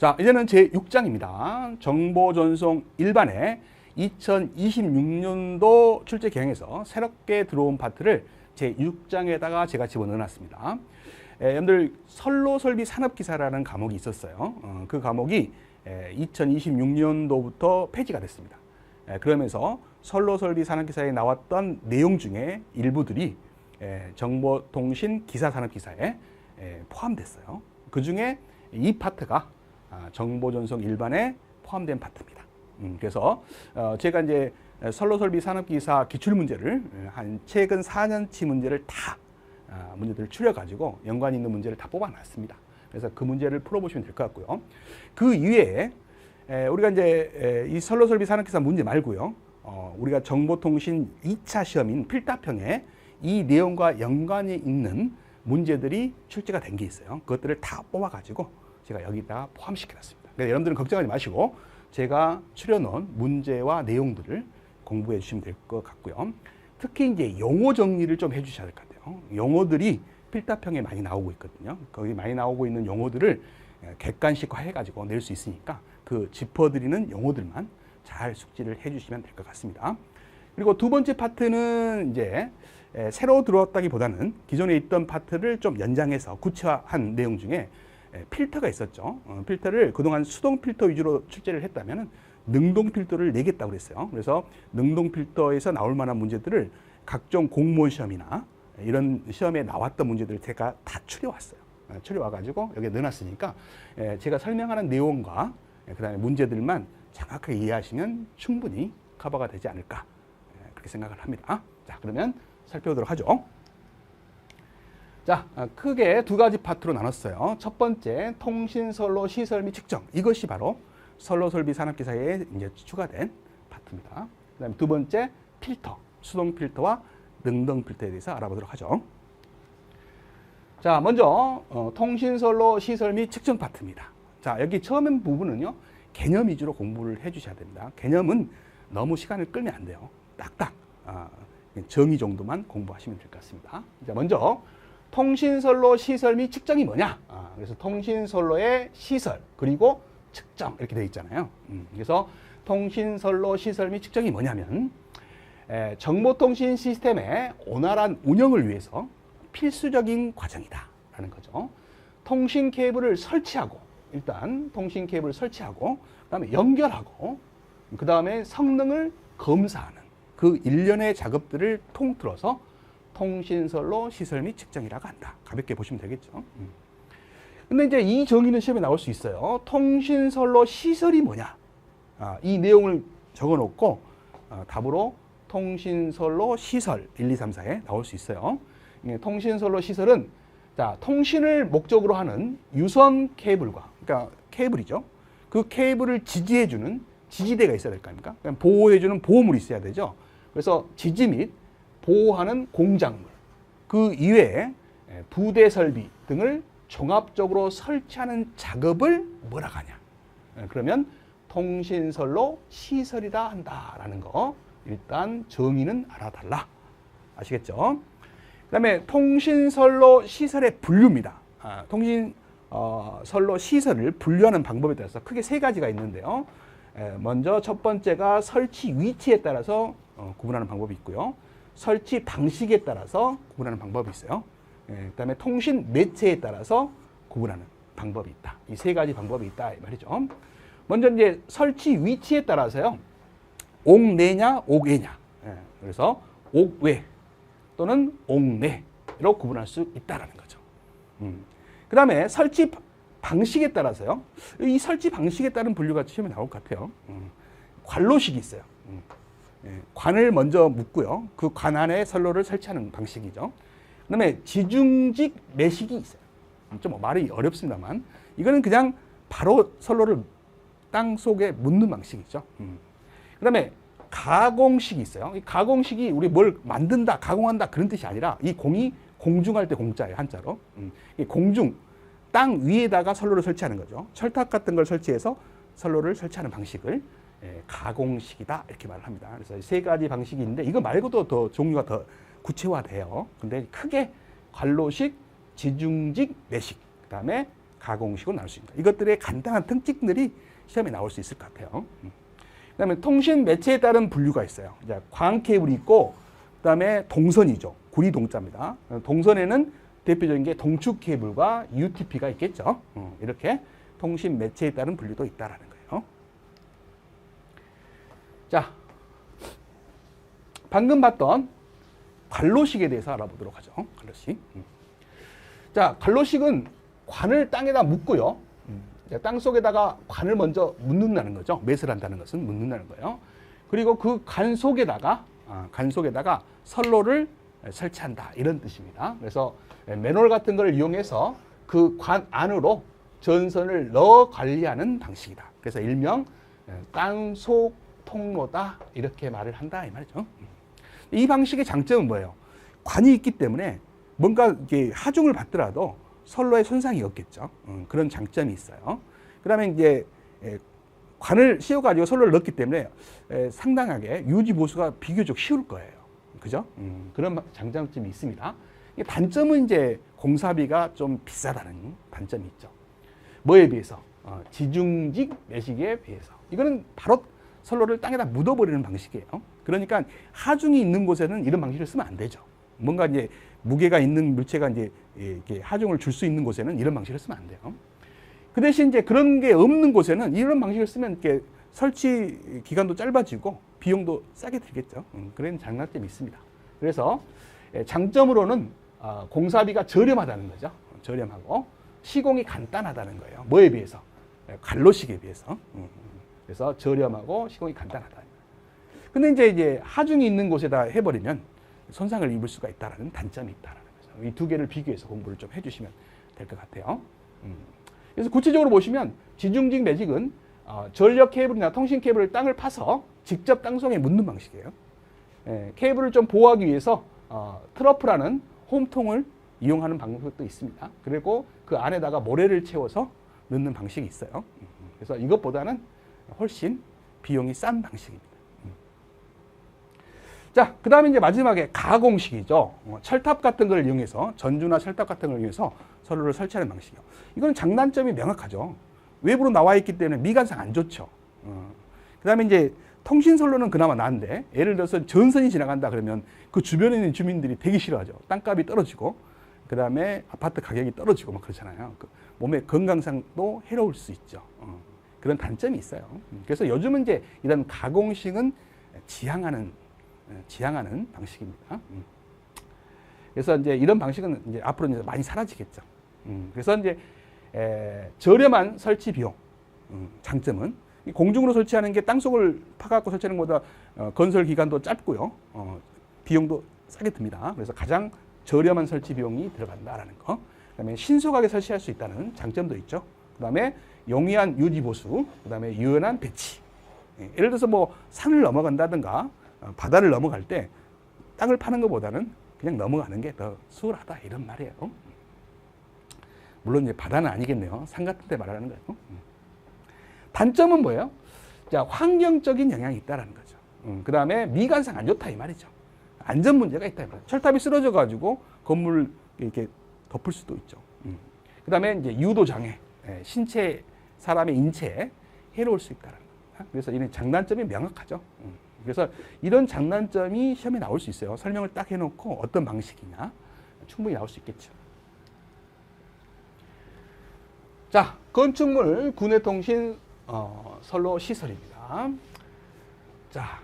자, 이제는 제6장입니다. 정보전송 일반의 2026년도 출제 경향에서 새롭게 들어온 파트를 제6장에다가 제가 집어넣어놨습니다. 여러분들 선로설비 산업기사라는 과목이 있었어요. 그 과목이 2026년도부터 폐지가 됐습니다. 그러면서 선로설비 산업기사에 나왔던 내용 중에 일부들이 정보통신 기사산업기사에 포함됐어요. 그 중에 이 파트가 정보전송 일반에 포함된 파트입니다. 그래서 제가 이제 선로설비 산업기사 기출문제를 한 최근 4년치 문제를 다 문제들을 추려가지고 연관 있는 문제를 다 뽑아놨습니다. 그래서 그 문제를 풀어보시면 될 것 같고요. 그 이외에 우리가 이제 이 선로설비 산업기사 문제 말고요. 우리가 정보통신 2차 시험인 필답형에 이 내용과 연관이 있는 문제들이 출제가 된 게 있어요. 그것들을 다 뽑아가지고 제가 여기다가 포함시켜놨습니다. 그래서 여러분들은 걱정하지 마시고 제가 추려놓은 문제와 내용들을 공부해 주시면 될 것 같고요. 특히 이제 용어 정리를 좀 해주셔야 될 것 같아요. 용어들이 필답형에 많이 나오고 있거든요. 거기 많이 나오고 있는 용어들을 객관식화 해가지고 낼 수 있으니까 그 짚어드리는 용어들만 잘 숙지를 해주시면 될 것 같습니다. 그리고 두 번째 파트는 이제 새로 들어왔다기보다는 기존에 있던 파트를 좀 연장해서 구체화한 내용 중에 필터가 있었죠. 필터를 그동안 수동 필터 위주로 출제를 했다면 능동 필터를 내겠다고 그랬어요. 그래서 능동 필터에서 나올 만한 문제들을 각종 공무원 시험이나 이런 시험에 나왔던 문제들을 제가 다 추려왔어요. 추려와가지고 여기에 넣어놨으니까 제가 설명하는 내용과 그 다음에 문제들만 정확하게 이해하시면 충분히 커버가 되지 않을까 그렇게 생각을 합니다. 자, 그러면 살펴보도록 하죠. 자, 크게 두 가지 파트로 나눴어요. 첫 번째, 통신선로 시설 및 측정. 이것이 바로 선로설비 산업기사에 이제 추가된 파트입니다. 그 다음에 두 번째, 필터, 수동 필터와 능동 필터에 대해서 알아보도록 하죠. 자, 먼저 통신선로 시설 및 측정 파트입니다. 자, 여기 처음 부분은요, 개념 위주로 공부를 해주셔야 됩니다. 개념은 너무 시간을 끌면 안 돼요. 딱딱 정의 정도만 공부하시면 될 것 같습니다. 자, 먼저 통신선로 시설 및 측정이 뭐냐? 그래서 통신선로의 시설 그리고 측정 이렇게 되어 있잖아요. 그래서 통신선로 시설 및 측정이 뭐냐면 정보통신 시스템의 원활한 운영을 위해서 필수적인 과정이다라는 거죠. 통신 케이블을 설치하고 일단 통신 케이블을 설치하고 그다음에 연결하고 그다음에 성능을 검사하는 그 일련의 작업들을 통틀어서 통신선로 시설 및 측정이라고 한다. 가볍게 보시면 되겠죠. 근데 이제 이 정의는 시험에 나올 수 있어요. 통신선로 시설이 뭐냐? 이 내용을 적어 놓고 답으로 통신선로 시설 1, 2, 3, 4에 나올 수 있어요. 통신선로 시설은 자, 통신을 목적으로 하는 유선 케이블과 그러니까 케이블이죠. 그 케이블을 지지해주는 지지대가 있어야 될 거 아닙니까? 보호해주는 보호물이 있어야 되죠. 그래서 지지 및 보호하는 공작물, 그 이외에 부대 설비 등을 종합적으로 설치하는 작업을 뭐라고 하냐? 그러면 통신선로 시설이다 한다라는 거 일단 정의는 알아달라. 아시겠죠? 그 다음에 통신선로 시설의 분류입니다. 통신선로 시설을 분류하는 방법에 따라서 크게 세 가지가 있는데요. 먼저 첫 번째가 설치 위치에 따라서 구분하는 방법이 있고요. 설치 방식에 따라서 구분하는 방법이 있어요. 그 다음에 통신 매체에 따라서 구분하는 방법이 있다. 이 세 가지 방법이 있다 이 말이죠. 먼저 이제 설치 위치에 따라서요. 옥내냐 옥외냐. 그래서 옥외 또는 옥내로 구분할 수 있다라는 거죠. 그 다음에 설치 방식에 따라서요. 이 설치 방식에 따른 분류가 시험에 나올 것 같아요. 관로식이 있어요. 관을 먼저 묶고요. 그 관 안에 선로를 설치하는 방식이죠. 그 다음에 지중직 매식이 있어요. 좀 말이 어렵습니다만 이거는 그냥 바로 선로를 땅 속에 묻는 방식이죠. 그 다음에 가공식이 있어요. 이 가공식이 우리 뭘 만든다, 가공한다 그런 뜻이 아니라 이 공이 공중할 때 공자예요, 한자로. 이 공중, 땅 위에다가 선로를 설치하는 거죠. 철탑 같은 걸 설치해서 선로를 설치하는 방식을 가공식이다 이렇게 말을 합니다. 그래서 세 가지 방식이 있는데 이거 말고도 더 종류가 더 구체화돼요. 근데 크게 관로식, 지중직, 매식, 그다음에 가공식으로 나올 수 있다. 이것들의 간단한 특징들이 시험에 나올 수 있을 것 같아요. 그다음에 통신 매체에 따른 분류가 있어요. 이제 광 케이블이 있고, 그다음에 동선이죠. 구리 동자입니다. 동선에는 대표적인 게 동축 케이블과 UTP가 있겠죠. 이렇게 통신 매체에 따른 분류도 있다라는 거예요. 자, 방금 봤던 관로식에 대해서 알아보도록 하죠. 관로식. 자, 관로식은 관을 땅에다 묻고요. 땅 속에다가 관을 먼저 묻는다는 거죠. 매설 한다는 것은 묻는다는 거예요. 그리고 그 관 속에다가 선로를 설치한다, 이런 뜻입니다. 그래서 맨홀 같은 걸 이용해서 그 관 안으로 전선을 넣어 관리하는 방식이다. 그래서 일명 땅속 통로다, 이렇게 말을 한다, 이 말이죠. 이 방식의 장점은 뭐예요? 관이 있기 때문에 뭔가 이게 하중을 받더라도 선로에 손상이 없겠죠. 그런 장점이 있어요. 그다음에 이제 관을 씌워가지고 선로를 넣기 때문에 상당하게 유지 보수가 비교적 쉬울 거예요. 그죠? 그런 장점이 있습니다. 단점은 이제 공사비가 좀 비싸다는 단점이 있죠. 뭐에 비해서? 지중직 매식에 비해서. 이거는 바로 선로를 땅에다 묻어버리는 방식이에요. 그러니까 하중이 있는 곳에는 이런 방식을 쓰면 안 되죠. 뭔가 이제 무게가 있는 물체가 이제 이렇게 하중을 줄 수 있는 곳에는 이런 방식을 쓰면 안 돼요. 그 대신 이제 그런 게 없는 곳에는 이런 방식을 쓰면 이렇게 설치 기간도 짧아지고 비용도 싸게 들겠죠. 그런 장단점이 있습니다. 그래서 장점으로는 공사비가 저렴하다는 거죠. 저렴하고 시공이 간단하다는 거예요. 뭐에 비해서? 관로식에 비해서. 그래서 저렴하고 시공이 간단하다. 근데 이제 하중이 있는 곳에다 해버리면 손상을 입을 수가 있다는 단점이 있다는 거죠. 이 두 개를 비교해서 공부를 좀 해주시면 될 것 같아요. 그래서 구체적으로 보시면 지중직 매직은 전력 케이블이나 통신 케이블을 땅을 파서 직접 땅속에 묻는 방식이에요. 케이블을 좀 보호하기 위해서 트러프라는 홈통을 이용하는 방법도 있습니다. 그리고 그 안에다가 모래를 채워서 넣는 방식이 있어요. 그래서 이것보다는 훨씬 비용이 싼 방식입니다. 자, 그 다음에 이제 마지막에 가공식이죠. 철탑 같은 걸 이용해서, 전주나 철탑 같은 걸 이용해서 선로를 설치하는 방식이요. 이건 장단점이 명확하죠. 외부로 나와 있기 때문에 미관상 안 좋죠. 그 다음에 이제 통신선로는 그나마 나은데, 예를 들어서 전선이 지나간다 그러면 그 주변에 있는 주민들이 되게 싫어하죠. 땅값이 떨어지고, 그 다음에 아파트 가격이 떨어지고 막 그렇잖아요. 그 몸의 건강상도 해로울 수 있죠. 그런 단점이 있어요. 그래서 요즘은 이제 이런 가공식은 지향하는 방식입니다. 그래서 이제 이런 방식은 이제 앞으로 이제 많이 사라지겠죠. 그래서 이제 저렴한 설치 비용, 장점은 공중으로 설치하는 게 땅속을 파갖고 설치하는 것보다 건설 기간도 짧고요, 비용도 싸게 듭니다. 그래서 가장 저렴한 설치 비용이 들어간다라는 거. 그다음에 신속하게 설치할 수 있다는 장점도 있죠. 그다음에 용이한 유지 보수, 그다음에 유연한 배치. 예를 들어서 뭐 산을 넘어간다든가 바다를 넘어갈 때 땅을 파는 것보다는 그냥 넘어가는 게 더 수월하다, 이런 말이에요. 물론 이제 바다는 아니겠네요. 산 같은 데 말하는 거예요. 단점은 뭐예요? 자, 환경적인 영향이 있다라는 거죠. 그 다음에 미관상 안 좋다, 이 말이죠. 안전 문제가 있다, 이 말이죠. 철탑이 쓰러져 가지고 건물 이렇게 덮을 수도 있죠. 그 다음에 이제 유도 장애, 사람의 인체에 해로울 수 있다라는 거예요. 그래서 이런 장단점이 명확하죠. 그래서 이런 장단점이 시험에 나올 수 있어요. 설명을 딱 해놓고 어떤 방식이냐 충분히 나올 수 있겠죠. 자, 건축물 군해통신 선로 시설입니다. 자,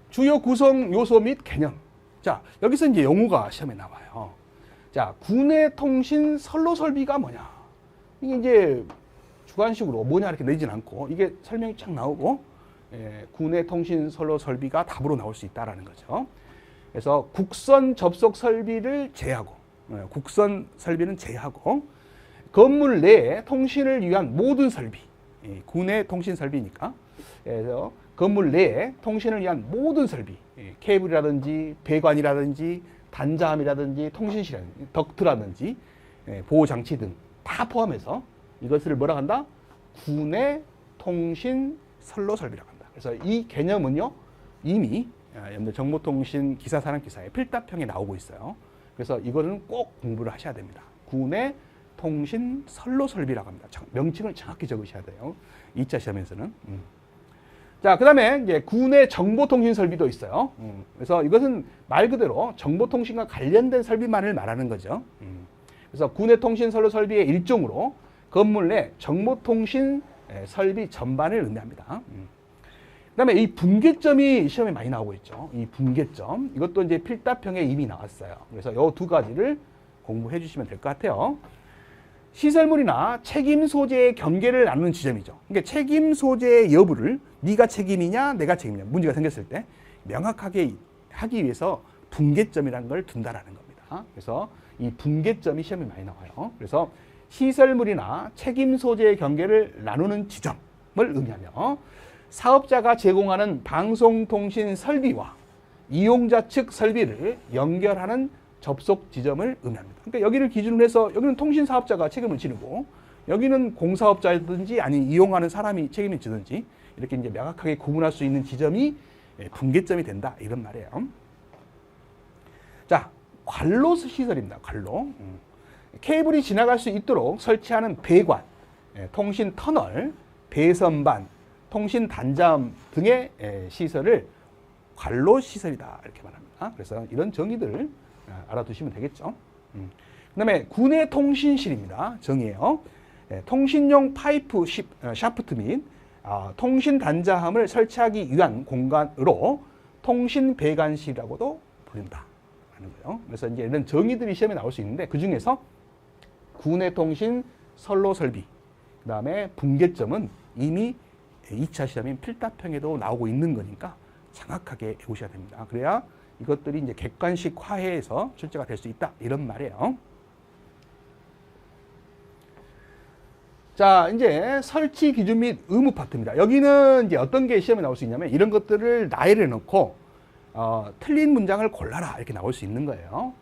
주요 구성 요소 및 개념. 자, 여기서 이제 용어가 시험에 나와요. 자, 군해통신 선로 설비가 뭐냐? 이게 이제 주관식으로 뭐냐 이렇게 내진 않고 이게 설명이 쫙 나오고, 군해통신 선로 설비가 답으로 나올 수 있다라는 거죠. 그래서 국선 접속 설비를 제외하고, 국선 설비는 제외하고, 건물 내에 통신을 위한 모든 설비, 군의 통신 설비니까, 그래서 건물 내에 통신을 위한 모든 설비, 케이블이라든지 배관이라든지 단자함이라든지 통신실이라든지 덕트라든지 보호장치 등 다 포함해서 이것을 뭐라 한다? 군의 통신 선로 설비라고 한다. 그래서 이 개념은요, 이미 여러분들 정보통신 기사산업기사의 필답형에 나오고 있어요. 그래서 이거는 꼭 공부를 하셔야 됩니다. 군의 통신 선로 설비라고 합니다. 명칭을 정확히 적으셔야 돼요. 2차 시험에서는. 자, 그 다음에 이제 군의 정보통신 설비도 있어요. 그래서 이것은 말 그대로 정보통신과 관련된 설비만을 말하는 거죠. 그래서 군의 통신 선로 설비의 일종으로 건물 내 정보통신 설비 전반을 의미합니다. 그다음에 이 분계점이 시험에 많이 나오고 있죠. 이 분계점 이것도 이제 필답형에 이미 나왔어요. 그래서 이 두 가지를 공부해 주시면 될 것 같아요. 시설물이나 책임 소재의 경계를 나누는 지점이죠. 그러니까 책임 소재의 여부를 네가 책임이냐 내가 책임이냐 문제가 생겼을 때 명확하게 하기 위해서 분계점이라는 걸 둔다라는 겁니다. 그래서 이 분계점이 시험에 많이 나와요. 그래서 시설물이나 책임 소재의 경계를 나누는 지점을 의미하며 사업자가 제공하는 방송통신 설비와 이용자 측 설비를 연결하는 접속 지점을 의미합니다. 그러니까 여기를 기준으로 해서 여기는 통신 사업자가 책임을 지르고 여기는 공사업자든지 아니면 이용하는 사람이 책임을 지든지 이렇게 이제 명확하게 구분할 수 있는 지점이 분계점이 된다 이런 말이에요. 자, 관로 시설입니다. 관로. 케이블이 지나갈 수 있도록 설치하는 배관, 통신 터널, 배선반, 통신 단자음 등의 시설을 관로 시설이다 이렇게 말합니다. 그래서 이런 정의들을 알아두시면 되겠죠. 그다음에 군의 통신실입니다. 정의예요. 통신용 파이프 샤프트 및 통신 단자함을 설치하기 위한 공간으로 통신 배관실이라고도 부른다 하는 거예요. 그래서 이제 이런 정의들이 시험에 나올 수 있는데 그 중에서 군의 통신 선로 설비, 그다음에 분계점은 이미 2차 시험인 필답형에도 나오고 있는 거니까 정확하게 외우셔야 됩니다. 그래야 이것들이 이제 객관식 화해에서 출제가 될 수 있다 이런 말이에요. 자, 이제 설치 기준 및 의무 파트입니다. 여기는 이제 어떤 게 시험에 나올 수 있냐면 이런 것들을 나열해 놓고 틀린 문장을 골라라 이렇게 나올 수 있는 거예요.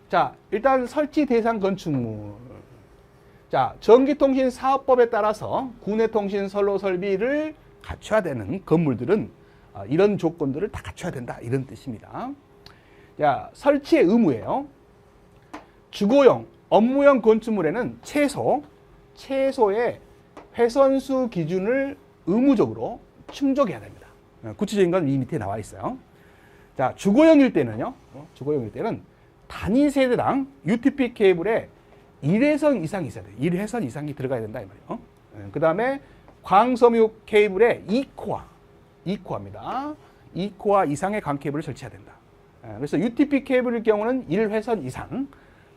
자, 일단 설치 대상 건축물. 자, 전기통신사업법에 따라서 군의 통신 선로 설비를 갖춰야 되는 건물들은 이런 조건들을 다 갖춰야 된다 이런 뜻입니다. 자, 설치의 의무예요. 주거용, 업무용 건축물에는 최소의 훼손수 기준을 의무적으로 충족해야 됩니다. 구체적인 건 이 밑에 나와 있어요. 자, 주거용일 때는요. 주거용일 때는 단위 세대당 UTP 케이블에 1회선 이상이 있어야 돼요. 1회선 이상이 들어가야 된다 이 말이에요. 그 다음에 광섬유 케이블에 2코어입니다. 2코어 이상의 광 케이블을 설치해야 된다. 그래서 UTP 케이블의 경우는 1회선 이상,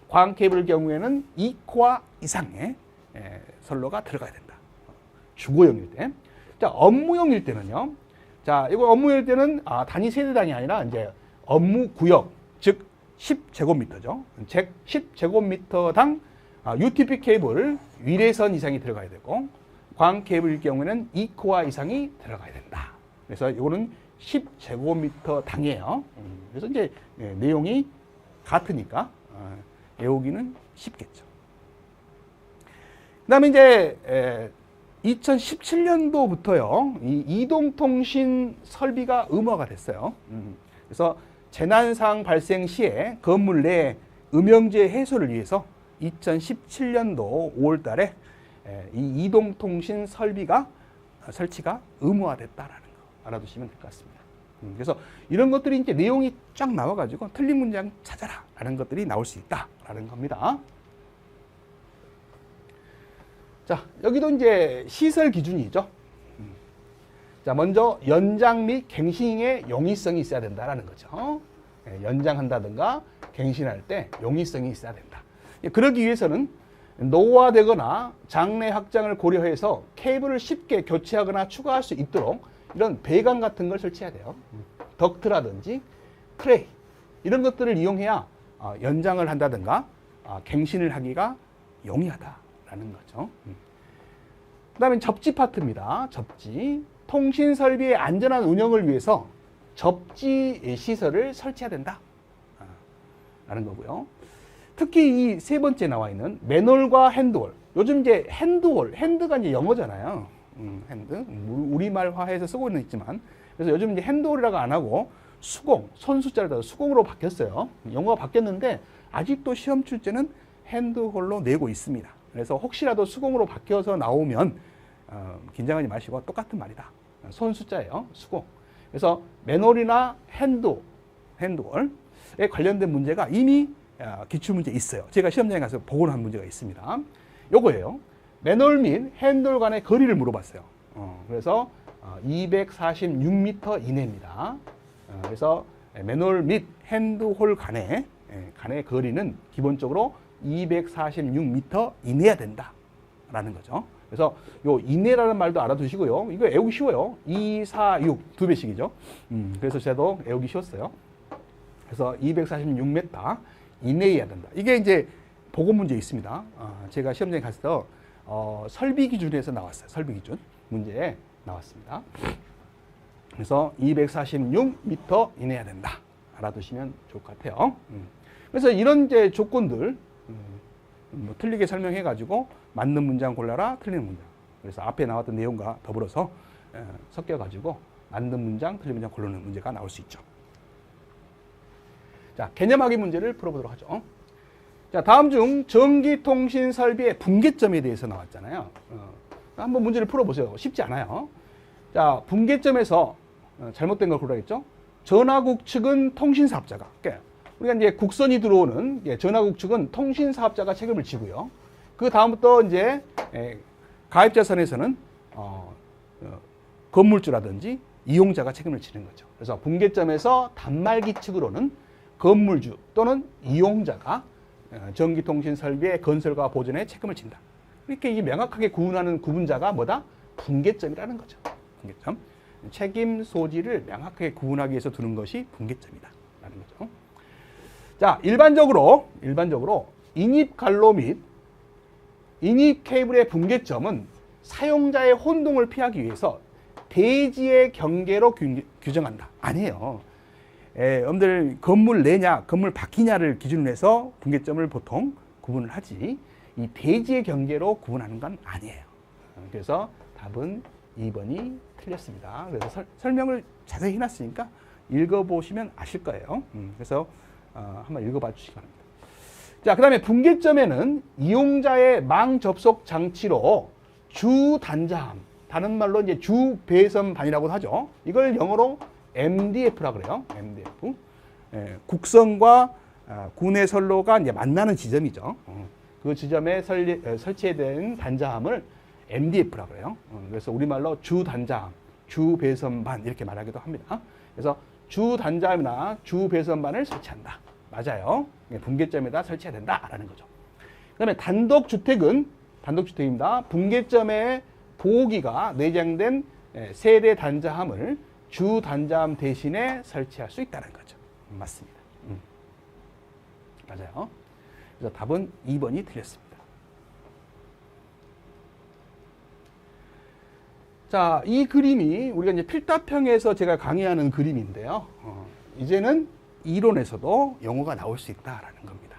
광 케이블의 경우에는 2코어 이상의 선로가 들어가야 된다. 주거용일 때. 자, 업무용일 때는요. 자, 이거 업무용일 때는 단위 세대당이 아니라 이제 업무 구역, 즉 10제곱미터죠. 10제곱미터당 UTP 케이블 1회선 이상이 들어가야 되고 광 케이블일 경우에는 2코어 이상이 들어가야 된다. 그래서 이거는 10제곱미터 당이에요. 그래서 이제 내용이 같으니까 외우기는 쉽겠죠. 그다음에 이제 2017년도부터요. 이 이동통신 설비가 의무화가 됐어요. 그래서 재난상 발생 시에 건물 내 음영재 해소를 위해서 2017년도 5월 달에 이 이동통신 설비가 설치가 의무화됐다라는 거 알아두시면 될 것 같습니다. 그래서 이런 것들이 이제 내용이 쫙 나와가지고 틀린 문장 찾아라라는 것들이 나올 수 있다라는 겁니다. 자, 여기도 이제 시설 기준이죠. 자, 먼저 연장 및 갱신의 용이성이 있어야 된다라는 거죠. 연장한다든가 갱신할 때 용이성이 있어야 된다. 그러기 위해서는 노후화되거나 장래 확장을 고려해서 케이블을 쉽게 교체하거나 추가할 수 있도록 이런 배관 같은 걸 설치해야 돼요. 덕트라든지 트레이 이런 것들을 이용해야 연장을 한다든가 갱신을 하기가 용이하다라는 거죠. 그 다음에 접지 파트입니다. 접지. 통신 설비의 안전한 운영을 위해서 접지 시설을 설치해야 된다. 라는 거고요. 특히 이 세 번째 나와 있는 맨홀과 핸드홀. 요즘 이제 핸드가 이제 영어잖아요. 핸드. 우리말화해서 쓰고 있지만. 그래서 요즘 이제 핸드홀이라고 안 하고 수공, 손수자를 수공으로 바뀌었어요. 영어가 바뀌었는데 아직도 시험 출제는 핸드홀로 내고 있습니다. 그래서 혹시라도 수공으로 바뀌어서 나오면 긴장하지 마시고 똑같은 말이다. 손 숫자예요. 수공. 그래서 맨홀이나 핸드홀에 관련된 문제가 이미 기출문제에 있어요. 제가 시험장에 가서 보고를 한 문제가 있습니다. 요거예요. 맨홀 및 핸드홀 간의 거리를 물어봤어요. 그래서 246m 이내입니다. 그래서 맨홀 및 핸드홀 간의 거리는 기본적으로 246m 이내야 된다라는 거죠. 그래서 요 이내라는 말도 알아두시고요. 이거 외우기 쉬워요. 2, 4, 6 두 배씩이죠. 그래서 저도 외우기 쉬웠어요. 그래서 246m 이내여야 된다. 이게 이제 보고 문제 있습니다. 제가 시험장에 갔을 때 설비 기준에서 나왔어요. 설비 기준 문제에 나왔습니다. 그래서 246m 이내야 된다. 알아두시면 좋을 것 같아요. 그래서 이런 이제 조건들 뭐 틀리게 설명해가지고 맞는 문장 골라라, 틀리는 문장. 그래서 앞에 나왔던 내용과 더불어서 섞여가지고 맞는 문장, 틀린 문장 고르는 문제가 나올 수 있죠. 자, 개념하기 문제를 풀어보도록 하죠. 자, 다음 중 전기통신 설비의 붕괴점에 대해서 나왔잖아요. 한번 문제를 풀어보세요. 쉽지 않아요. 자, 붕괴점에서 잘못된 걸 고르겠죠. 전화국 측은 통신사업자가, 그러니까 우리가 이제 국선이 들어오는 전화국 측은 통신사업자가 책임을 지고요. 그 다음부터 이제 가입자 선에서는 건물주라든지 이용자가 책임을 지는 거죠. 그래서 붕괴점에서 단말기 측으로는 건물주 또는 이용자가 전기통신 설비의 건설과 보존에 책임을 진다. 이렇게 이게 명확하게 구분하는 구분자가 뭐다? 붕괴점이라는 거죠. 붕괴점. 책임 소지를 명확하게 구분하기 위해서 두는 것이 붕괴점이다. 라는 거죠. 자, 일반적으로 인입 갈로 및 인입 케이블의 붕괴점은 사용자의 혼동을 피하기 위해서 대지의 경계로 규정한다. 아니에요. 여러분들 건물 내냐, 건물 밖이냐를 기준으로 해서 붕괴점을 보통 구분을 하지 이 대지의 경계로 구분하는 건 아니에요. 그래서 답은 2번이 틀렸습니다. 그래서 설명을 자세히 해놨으니까 읽어보시면 아실 거예요. 그래서 한번 읽어봐 주시기 바랍니다. 자, 그 다음에 붕괴점에는 이용자의 망 접속 장치로 주 단자함, 다른 말로 이제 주 배선반이라고 하죠. 이걸 영어로 MDF라고 그래요. MDF. 국선과 군의 선로가 이제 만나는 지점이죠. 그 지점에 설치된 단자함을 MDF라고 해요. 그래서 우리말로 주 단자함, 주 배선반 이렇게 말하기도 합니다. 그래서 주 단자함이나 주 배선반을 설치한다. 맞아요. 붕괴점에다 설치해야 된다라는 거죠. 그다음에 단독주택입니다. 붕괴점에 보호기가 내장된 세대 단자함을 주 단자함 대신에 설치할 수 있다는 거죠. 맞습니다. 맞아요. 그래서 답은 2번이 틀렸습니다. 자, 이 그림이 우리가 이제 필답형에서 제가 강의하는 그림인데요. 이제는 이론에서도 용어가 나올 수 있다라는 겁니다.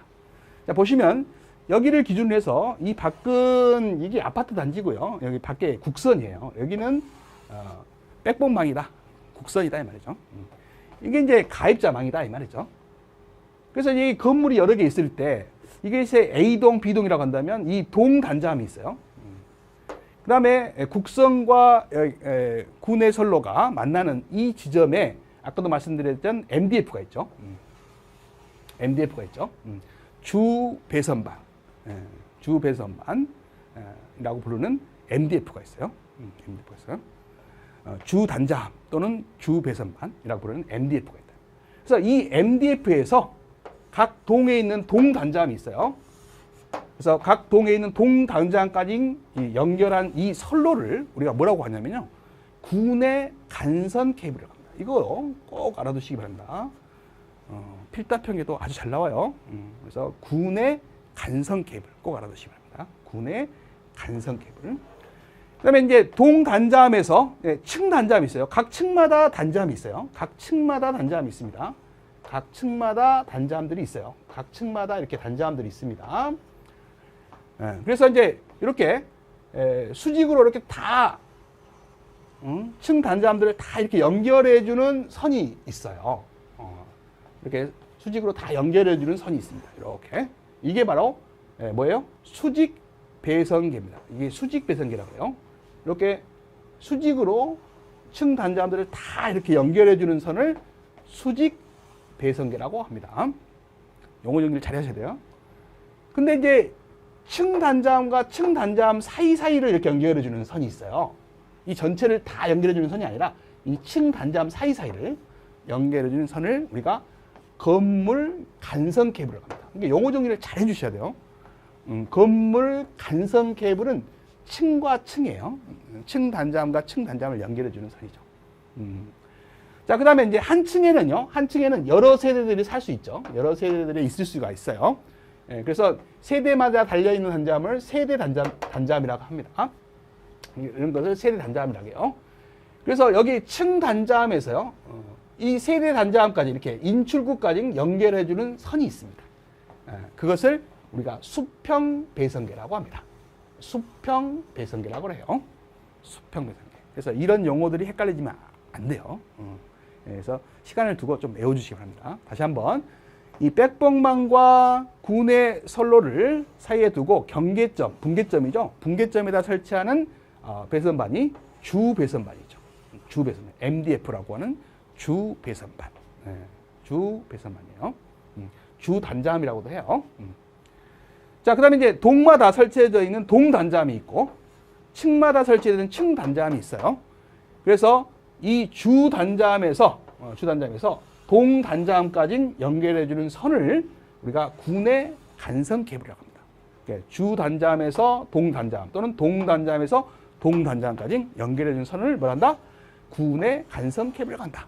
자, 보시면 여기를 기준으로 해서 이 밖은 이게 아파트 단지고요. 여기 밖에 국선이에요. 여기는 백봉망이다. 국선이다 이 말이죠. 이게 이제 가입자망이다 이 말이죠. 그래서 이 건물이 여러 개 있을 때 이게 이제 A동, B동이라고 한다면 이 동 단자함이 있어요. 그 다음에 국선과 군의 선로가 만나는 이 지점에 아까도 말씀드렸던 MDF가 있죠. MDF가 있죠. 주 배선반, 주 배선반이라고 부르는 MDF가 있어요. MDF가 있어요. 주 단자함 또는 주 배선반이라고 부르는 MDF가 있다. 그래서 이 MDF에서 각 동에 있는 동 단자함이 있어요. 그래서 각 동에 있는 동 단자함까지 연결한 이 선로를 우리가 뭐라고 하냐면요, 군의 간선 케이블이라고 합니다. 이거 꼭 알아두시기 바랍니다. 필답형에도 아주 잘 나와요. 그래서 군의 간선 케이블 꼭 알아두시기 바랍니다. 군의 간선 케이블. 그다음에 이제 동 단자함에서 층 단자함이 있어요. 각 층마다 단자함이 있어요. 각 층마다 단자함이 있습니다. 각 층마다 단자함들이 있어요. 각 층마다 이렇게 단자함들이 있습니다. 그래서 이제 이렇게 수직으로 이렇게 다 층 단자함들을 다 이렇게 연결해주는 선이 있어요. 이렇게 수직으로 다 연결해주는 선이 있습니다. 이렇게 이게 바로 뭐예요? 수직 배선계입니다. 이게 수직 배선계라고 해요. 이렇게 수직으로 층 단자함들을 다 이렇게 연결해 주는 선을 수직 배선계라고 합니다. 용어 정리를 잘 하셔야 돼요. 근데 이제 층 단자함과 층 단자함 사이사이를 이렇게 연결해 주는 선이 있어요. 이 전체를 다 연결해 주는 선이 아니라 이 층 단자함 사이사이를 연결해 주는 선을 우리가 건물 간선 케이블이라고 합니다. 그러니까 용어 정리를 잘 해주셔야 돼요. 건물 간선 케이블은 층과 층이에요. 층 단자함과 층 단자함을 연결해 주는 선이죠. 자, 그 다음에 이제 한 층에는 여러 세대들이 살 수 있죠. 여러 세대들이 있을 수가 있어요. 예, 그래서 세대마다 달려있는 단자함을 세대 단자함이라고 합니다. 이런 것을 세대 단자함이라고 해요. 그래서 여기 층 단자함에서요, 이 세대 단자함까지 이렇게 인출구까지 연결해주는 선이 있습니다. 예, 그것을 우리가 수평 배선계라고 합니다. 수평 배선계라고 해요. 수평 배선계. 그래서 이런 용어들이 헷갈리지면 안 돼요. 그래서 시간을 두고 좀 외워주시기 바랍니다. 다시 한번. 이 백봉망과 구내 선로를 사이에 두고 경계점, 분계점이죠. 분계점에다 설치하는 배선반이 주배선반이죠. 주배선반. MDF라고 하는 주배선반. 네, 주배선반이에요. 주단자함이라고도 해요. 자, 그 다음에 이제 동마다 설치해져 있는 동단자함이 있고, 층마다 설치되는 층단자함이 있어요. 그래서 이 주단자함에서 동단자함까지 연결해주는 선을 우리가 구내 간선 케이블이라고 합니다. 그러니까 주단자함에서 동단자함 또는 동단자함에서 동단자함까지 연결해주는 선을 뭐란다? 구내 간선 케이블이라고 한다.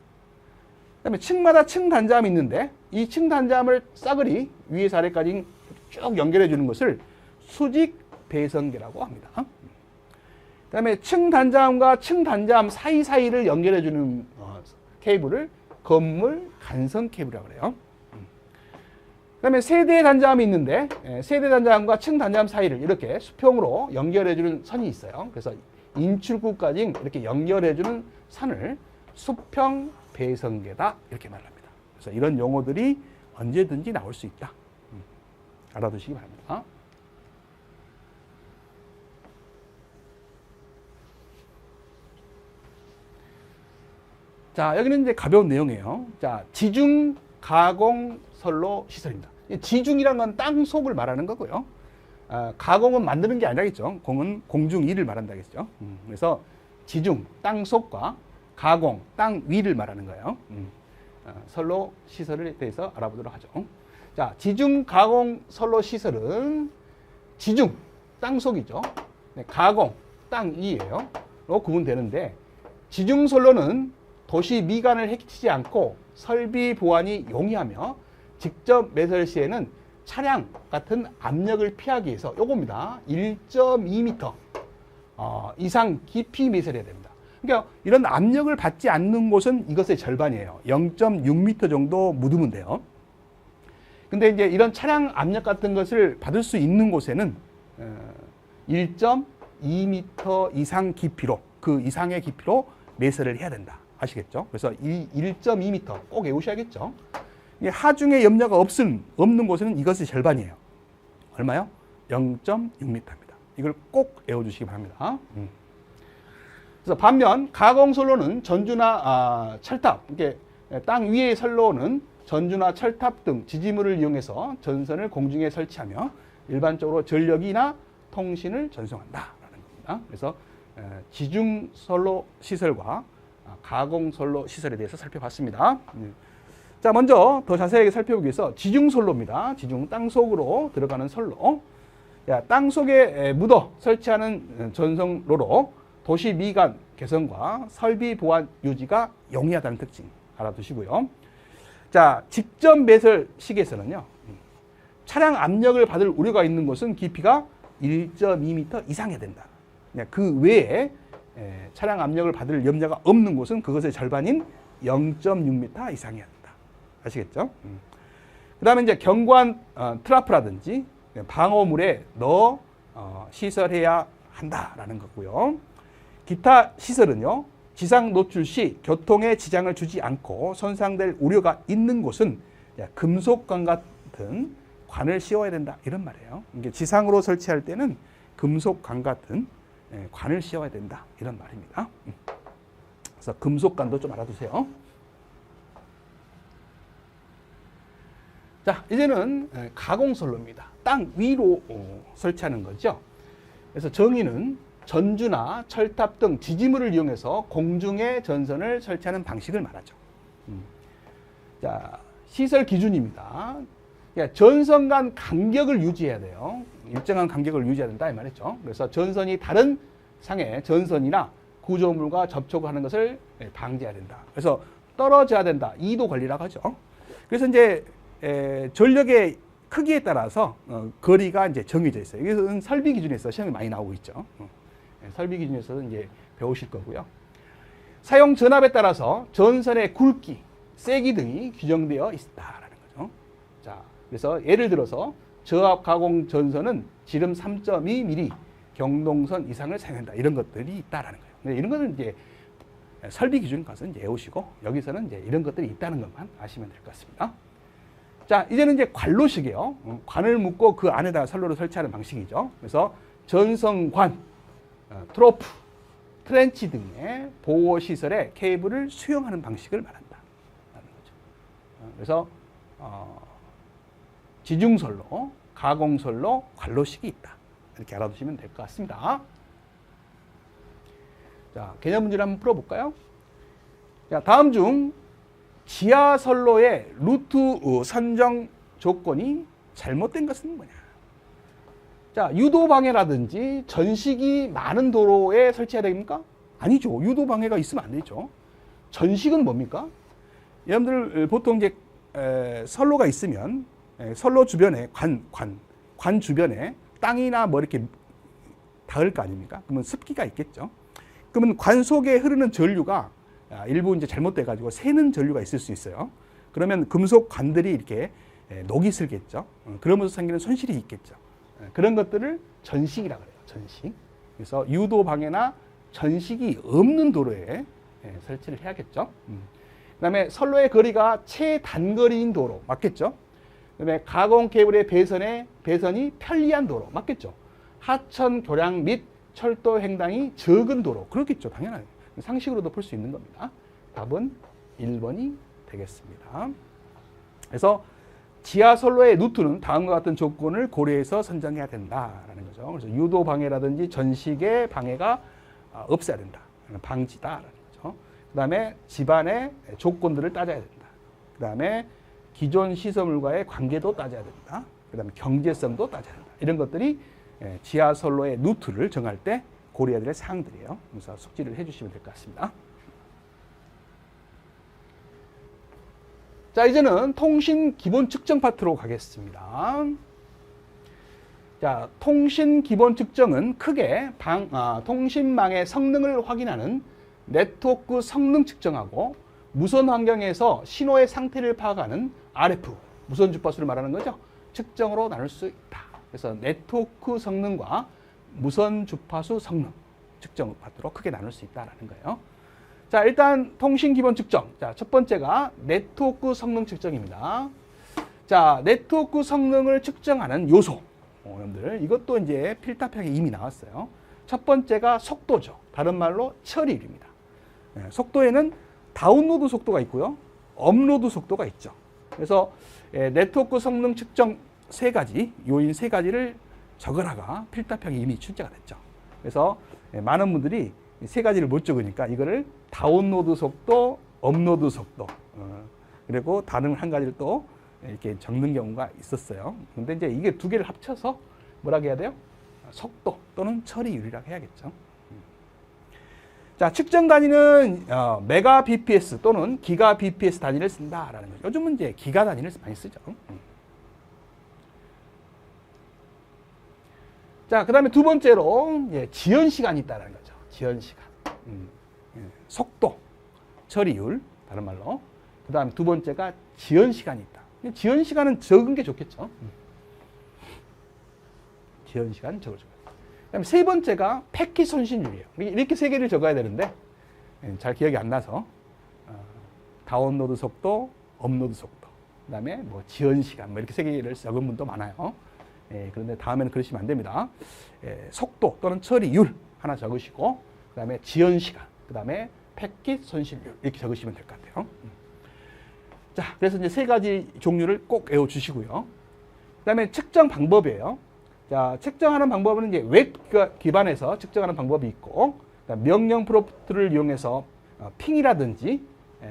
그 다음에 층마다 층단자함이 있는데 이 층단자함을 싸그리 위에서 아래까지 쭉 연결해주는 것을 수직 배선계라고 합니다. 그 다음에 층단자함과 층단자함 사이사이를 연결해주는 케이블을 건물 간선 케이블이라고 그래요. 그 다음에 세대 단자함이 있는데 세대 단자함과 층 단자함 사이를 이렇게 수평으로 연결해주는 선이 있어요. 그래서 인출구까지 이렇게 연결해주는 선을 수평 배선계다 이렇게 말합니다. 그래서 이런 용어들이 언제든지 나올 수 있다. 알아두시기 바랍니다. 자, 여기는 이제 가벼운 내용이에요. 자, 지중 가공 선로 시설입니다. 지중이란 건 땅 속을 말하는 거고요. 가공은 만드는 게 아니라겠죠. 공은 공중 위를 말한다겠죠. 그래서 지중, 땅 속과 가공, 땅 위를 말하는 거예요. 선로 시설에 대해서 알아보도록 하죠. 자, 지중 가공 선로 시설은 지중, 땅 속이죠. 네, 가공, 땅 위예요. 로 구분되는데 지중 선로는 도시 미관을 해치지 않고 설비 보안이 용이하며 직접 매설 시에는 차량 같은 압력을 피하기 위해서 요겁니다. 1.2m 이상 깊이 매설해야 됩니다. 그러니까 이런 압력을 받지 않는 곳은 이것의 절반이에요. 0.6m 정도 묻으면 돼요. 근데 이제 이런 차량 압력 같은 것을 받을 수 있는 곳에는 1.2m 이상 깊이로, 그 이상의 깊이로 매설을 해야 된다. 아시겠죠? 그래서 이 1.2m 꼭 외우셔야겠죠? 하중에 염려가 없는 곳에는 이것이 절반이에요. 얼마요? 0.6m입니다. 이걸 꼭 외워주시기 바랍니다. 그래서 반면 가공선로는 전주나 철탑, 이렇게 땅 위의 선로는 전주나 철탑 등 지지물을 이용해서 전선을 공중에 설치하며 일반적으로 전력이나 통신을 전송한다라는 겁니다. 그래서 지중 선로 시설과 가공 선로 시설에 대해서 살펴봤습니다. 자, 먼저 더 자세하게 살펴보기 위해서 지중 선로입니다. 지중 땅 속으로 들어가는 선로. 땅 속에 묻어 설치하는 전선로로 도시 미관 개선과 설비 보안 유지가 용이하다는 특징 알아두시고요. 자, 직접 매설 시기에서는요, 차량 압력을 받을 우려가 있는 곳은 깊이가 1.2m 이상해야 된다. 그 외에 차량 압력을 받을 염려가 없는 곳은 그것의 절반인 0.6m 이상이어야 된다. 아시겠죠? 그 다음에 이제 견고한 트라프라든지 방어물에 넣어 시설해야 한다라는 거고요. 기타 시설은요, 지상 노출 시 교통에 지장을 주지 않고 손상될 우려가 있는 곳은 금속관 같은 관을 씌워야 된다 이런 말이에요. 이게 지상으로 설치할 때는 금속관 같은 관을 씌워야 된다 이런 말입니다. 그래서 금속관도 좀 알아두세요. 자, 이제는 가공선로입니다. 땅 위로 설치하는 거죠. 그래서 정의는 전주나 철탑 등 지지물을 이용해서 공중에 전선을 설치하는 방식을 말하죠. 자, 시설 기준입니다. 그러니까 전선 간 간격을 유지해야 돼요. 일정한 간격을 유지해야 된다 이 말이죠. 그래서 전선이 다른 상의 전선이나 구조물과 접촉하는 것을 방지해야 된다. 그래서 떨어져야 된다. 이도 관리라고 하죠. 그래서 이제 전력의 크기에 따라서 거리가 이제 정해져 있어요. 이것은 설비 기준에서 시험에 많이 나오고 있죠. 설비 기준에서는 이제 배우실 거고요. 사용 전압에 따라서 전선의 굵기, 세기 등이 규정되어 있다라는 거죠. 자, 그래서 예를 들어서 저압 가공 전선은 지름 3.2mm 경동선 이상을 사용한다. 이런 것들이 있다라는 거예요. 이런 거는 이제 설비 기준 가서 이제 외우시고 여기서는 이제 이런 것들이 있다는 것만 아시면 될 것 같습니다. 자, 이제는 이제 관로식이에요. 관을 묶고 그 안에다가 선로를 설치하는 방식이죠. 그래서 전선관, 트로프, 트렌치 등의 보호 시설에 케이블을 수용하는 방식을 말한다. 그래서 지중선로, 가공선로, 관로식이 있다. 이렇게 알아두시면 될 것 같습니다. 자, 개념 문제를 한번 풀어볼까요? 자, 다음 중 지하선로의 루트 선정 조건이 잘못된 것은 뭐냐? 자, 유도방해라든지 전식이 많은 도로에 설치해야 됩니까? 아니죠. 유도방해가 있으면 안 되죠. 전식은 뭡니까? 여러분들 보통 이제 선로가 있으면 선로 주변에 관 주변에 땅이나 뭐 이렇게 닿을 거 아닙니까? 그러면 습기가 있겠죠. 그러면 관 속에 흐르는 전류가 일부 이제 잘못돼 가지고 새는 전류가 있을 수 있어요. 그러면 금속 관들이 이렇게 녹이 슬겠죠. 그러면서 생기는 손실이 있겠죠. 그런 것들을 전식이라고 그래요. 전식. 그래서 유도 방해나 전식이 없는 도로에 설치를 해야겠죠. 그다음에 선로의 거리가 최단거리인 도로 맞겠죠. 그다음에 가공 케이블의 배선이 편리한 도로 맞겠죠. 하천 교량 및 철도 횡단이 적은 도로 그렇겠죠. 당연하죠. 상식으로도 풀 수 있는 겁니다. 답은 1번이 되겠습니다. 그래서 지하선로의 루트는 다음과 같은 조건을 고려해서 선정해야 된다라는 거죠. 그래서 유도 방해라든지 전식의 방해가 없어야 된다. 방지다라는 거죠. 그다음에 집안의 조건들을 따져야 된다. 그다음에 기존 시설물과의 관계도 따져야 된다. 그다음에 경제성도 따져야 된다. 이런 것들이 지하선로의 루트를 정할 때 고려해야 될 사항들이에요. 그래서 숙지를 해주시면 될 것 같습니다. 자, 이제는 통신 기본 측정 파트로 가겠습니다. 자, 통신 기본 측정은 크게 통신망의 성능을 확인하는 네트워크 성능 측정하고 무선 환경에서 신호의 상태를 파악하는 RF, 무선 주파수를 말하는 거죠. 측정으로 나눌 수 있다. 그래서 네트워크 성능과 무선 주파수 성능 측정 파트로 크게 나눌 수 있다는 거예요. 자, 일단 통신 기본 측정. 자, 첫 번째가 네트워크 성능 측정입니다. 자, 네트워크 성능을 측정하는 요소. 여러분들 이것도 이제 필답형에 이미 나왔어요. 첫 번째가 속도죠. 다른 말로 처리율입니다. 속도에는 다운로드 속도가 있고요. 업로드 속도가 있죠. 그래서 네트워크 성능 측정 요인 세 가지를 적어라가 필답형에 이미 출제가 됐죠. 그래서 많은 분들이 세 가지를 못 적으니까 이거를 다운로드 속도, 업로드 속도, 그리고 다른 한 가지를 또 이렇게 적는 경우가 있었어요. 근데 이제 이게 두 개를 합쳐서 뭐라고 해야 돼요? 속도 또는 처리율이라고 해야겠죠. 자, 측정 단위는 메가 bps 또는 기가 bps 단위를 쓴다라는 거죠. 요즘은 이제 기가 단위를 많이 쓰죠. 자, 그 다음에 두 번째로 지연 시간이 있다는 거죠. 지연 시간. 속도, 처리율, 다른 말로. 그 다음에 두 번째가 지연 시간이 있다. 지연 시간은 적은 게 좋겠죠. 지연 시간 적어줘요. 그 다음에 세 번째가 패킷 손실률이에요. 이렇게 세 개를 적어야 되는데 잘 기억이 안 나서 다운로드 속도, 업로드 속도, 그 다음에 뭐 지연 시간 뭐 이렇게 세 개를 적은 분도 많아요. 그런데 다음에는 그러시면 안 됩니다. 속도 또는 처리율 하나 적으시고, 그 다음에 지연 시간, 그 다음에 패킷 손실률 이렇게 적으시면 될 것 같아요. 자, 그래서 이제 세 가지 종류를 꼭 외워주시고요. 그 다음에 측정 방법이에요. 자, 측정하는 방법은 이제 웹 기반에서 측정하는 방법이 있고, 명령 프롬프트를 이용해서 핑이라든지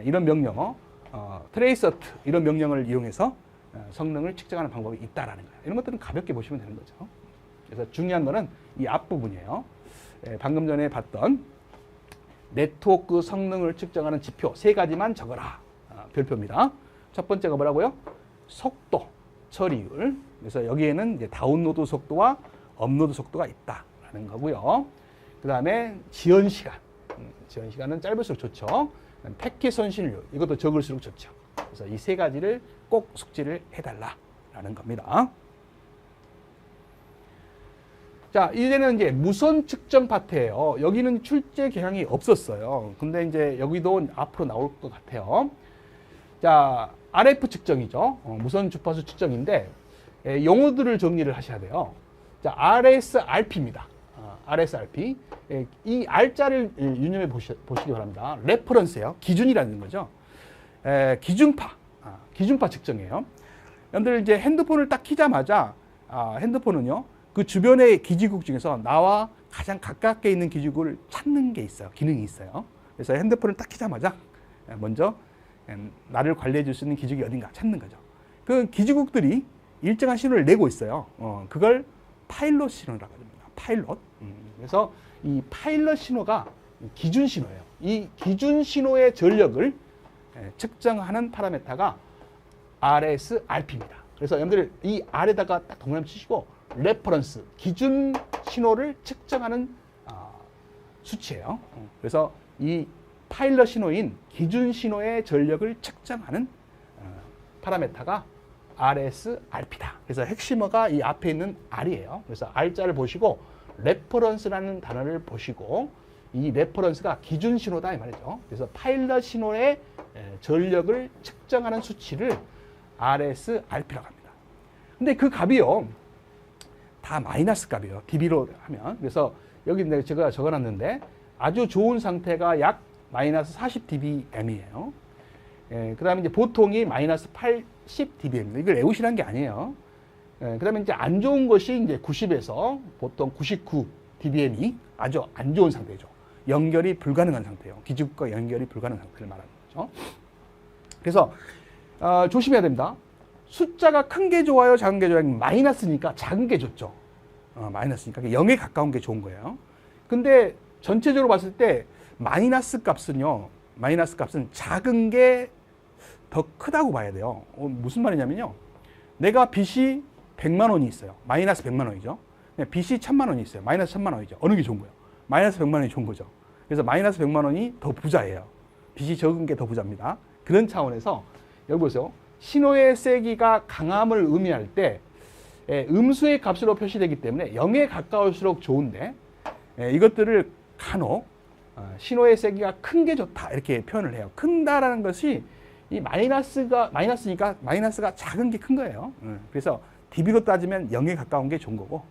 이런 명령어, 트레이서트 이런 명령을 이용해서 성능을 측정하는 방법이 있다라는 거예요. 이런 것들은 가볍게 보시면 되는 거죠. 그래서 중요한 거는 이 앞부분이에요. 방금 전에 봤던 네트워크 성능을 측정하는 지표 세 가지만 적어라. 별표입니다. 첫 번째가 뭐라고요? 속도, 처리율. 그래서 여기에는 이제 다운로드 속도와 업로드 속도가 있다라는 거고요. 그 다음에 지연 시간. 지연 시간은 짧을수록 좋죠. 패킷 손실률. 이것도 적을수록 좋죠. 그래서 이 세 가지를 꼭 숙지를 해달라라는 겁니다. 자, 이제는 이제 무선 측정 파트예요. 여기는 출제 경향이 없었어요. 근데 이제 여기도 앞으로 나올 것 같아요. 자, RF 측정이죠. 무선 주파수 측정인데 용어들을 정리를 하셔야 돼요. 자, RSRP입니다. RSRP. 이 R자를 유념해 보시기 바랍니다. 레퍼런스예요. 기준이라는 거죠. 기준파 측정이에요. 여러분들 이제 핸드폰을 딱 키자마자 핸드폰은요, 그 주변의 기지국 중에서 나와 가장 가깝게 있는 기지국을 찾는 게 있어요. 기능이 있어요. 그래서 핸드폰을 딱 키자마자 먼저 나를 관리해 줄 수 있는 기지국이 어딘가 찾는 거죠. 그 기지국들이 일정한 신호를 내고 있어요. 그걸 파일럿 신호라고 합니다. 파일럿. 그래서 이 파일럿 신호가 기준 신호예요. 이 기준 신호의 전력을 측정하는 파라미터가 RSRP입니다. 그래서 여러분들 이 R에다가 딱 동그라미 치시고 레퍼런스, 기준 신호를 측정하는 수치예요. 그래서 이 파일럿 신호인 기준 신호의 전력을 측정하는 파라미터가 RSRP다. 그래서 핵심어가 이 앞에 있는 R이에요. 그래서 R자를 보시고 레퍼런스라는 단어를 보시고 이 레퍼런스가 기준 신호다 이 말이죠. 그래서 파일럿 신호의 전력을 측정하는 수치를 RSRP라고 합니다. 근데 그 값이요, 다 마이너스 값이에요. dB로 하면. 그래서 여기 제가 적어놨는데 아주 좋은 상태가 약 마이너스 40dBm이에요. 그 다음에 이제 보통이 마이너스 80dBm입니다. 이걸 외우시라는 게 아니에요. 그 다음에 이제 안 좋은 것이 이제 90에서 보통 99dBm이 아주 안 좋은 상태죠. 연결이 불가능한 상태예요. 기지국과 연결이 불가능한 상태를 말하는 거죠. 그래서 조심해야 됩니다. 숫자가 큰 게 좋아요, 작은 게 좋아요? 마이너스니까 작은 게 좋죠. 마이너스니까 0에 가까운 게 좋은 거예요. 근데 전체적으로 봤을 때 마이너스 값은 작은 게 더 크다고 봐야 돼요. 무슨 말이냐면요, 내가 빚이 100만 원이 있어요. 마이너스 100만 원이죠. 빚이 1000만 원이 있어요. 마이너스 1000만 원이죠. 어느 게 좋은 거예요? 마이너스 100만 원이 좋은 거죠. 그래서 마이너스 100만 원이 더 부자예요. 빚이 적은 게 더 부자입니다. 그런 차원에서 여기 보세요. 신호의 세기가 강함을 의미할 때 음수의 값으로 표시되기 때문에 0에 가까울수록 좋은데, 이것들을 간혹 신호의 세기가 큰 게 좋다 이렇게 표현을 해요. 큰다라는 것이 이 마이너스니까 마이너스가 작은 게 큰 거예요. 그래서 dB로 따지면 0에 가까운 게 좋은 거고,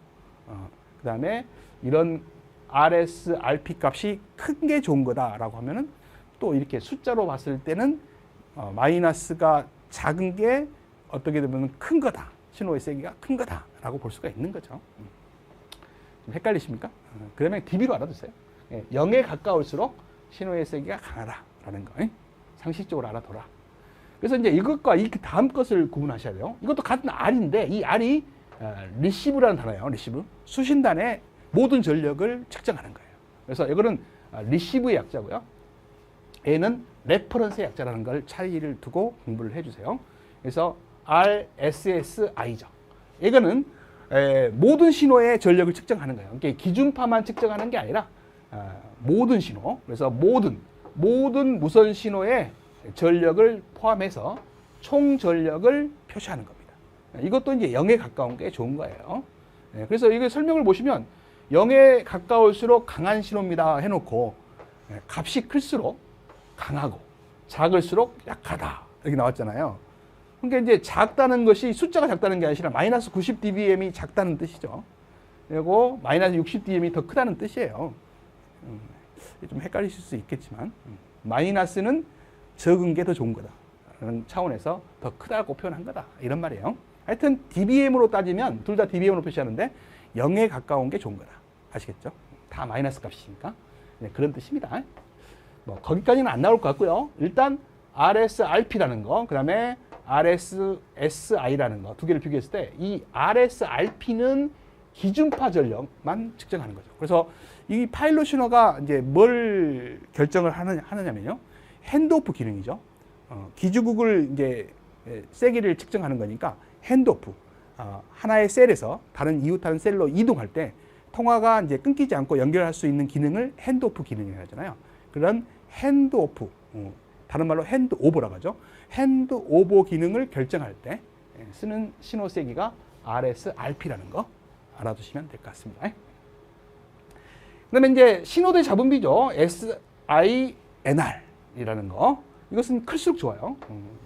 그 다음에 이런 RSRP 값이 큰 게 좋은 거다라고 하면은 또 이렇게 숫자로 봤을 때는 마이너스가 작은 게 어떻게 되면 큰 거다. 신호의 세기가 큰 거다라고 볼 수가 있는 거죠. 좀 헷갈리십니까? 그러면 dB로 알아두세요. 0에 가까울수록 신호의 세기가 강하다라는 거 상식적으로 알아둬라. 그래서 이제 이것과 이 다음 것을 구분하셔야 돼요. 이것도 같은 R인데 이 R이 리시브라는 단어예요. 리시브. 수신단의 모든 전력을 측정하는 거예요. 그래서 이거는 리시브의 약자고요. A는 레퍼런스의 약자라는 걸 차이를 두고 공부를 해주세요. 그래서 RSSI죠. 이거는 모든 신호의 전력을 측정하는 거예요. 그러니까 기준파만 측정하는 게 아니라 모든 신호, 그래서 모든 무선 신호의 전력을 포함해서 총 전력을 표시하는 겁니다. 이것도 이제 0에 가까운 게 좋은 거예요. 그래서 이거 설명을 보시면 0에 가까울수록 강한 신호입니다 해놓고 값이 클수록 강하고 작을수록 약하다 이렇게 나왔잖아요. 그러니까 이제 작다는 것이 숫자가 작다는 게 아니라 마이너스 90dBm이 작다는 뜻이죠. 그리고 마이너스 60dBm이 더 크다는 뜻이에요. 좀 헷갈리실 수 있겠지만 마이너스는 적은 게 더 좋은 거다 라는 차원에서 더 크다고 표현한 거다 이런 말이에요. 하여튼 dBm으로 따지면 둘 다 dBm으로 표시하는데 0에 가까운 게 좋은 거다. 아시겠죠? 다 마이너스 값이니까. 네, 그런 뜻입니다. 뭐 거기까지는 안 나올 것 같고요. 일단 RSRP라는 거, 그 다음에 RSSI라는 거 두 개를 비교했을 때 이 RSRP는 기준파 전력만 측정하는 거죠. 그래서 이 파일럿 신호가 이제 뭘 결정을 하느냐면요. 핸드오프 기능이죠. 기주국을 이제 세기를 측정하는 거니까 핸드오프. 하나의 셀에서 다른 이웃하는 셀로 이동할 때 통화가 이제 끊기지 않고 연결할 수 있는 기능을 핸드오프 기능이라고 하잖아요. 그런 핸드오프, 다른 말로 핸드오버라고 하죠. 핸드오버 기능을 결정할 때 쓰는 신호 세기가 RSRP라는 거 알아두시면 될 것 같습니다. 그 다음에 이제 신호대 잡음비죠. SINR이라는 거. 이것은 클수록 좋아요.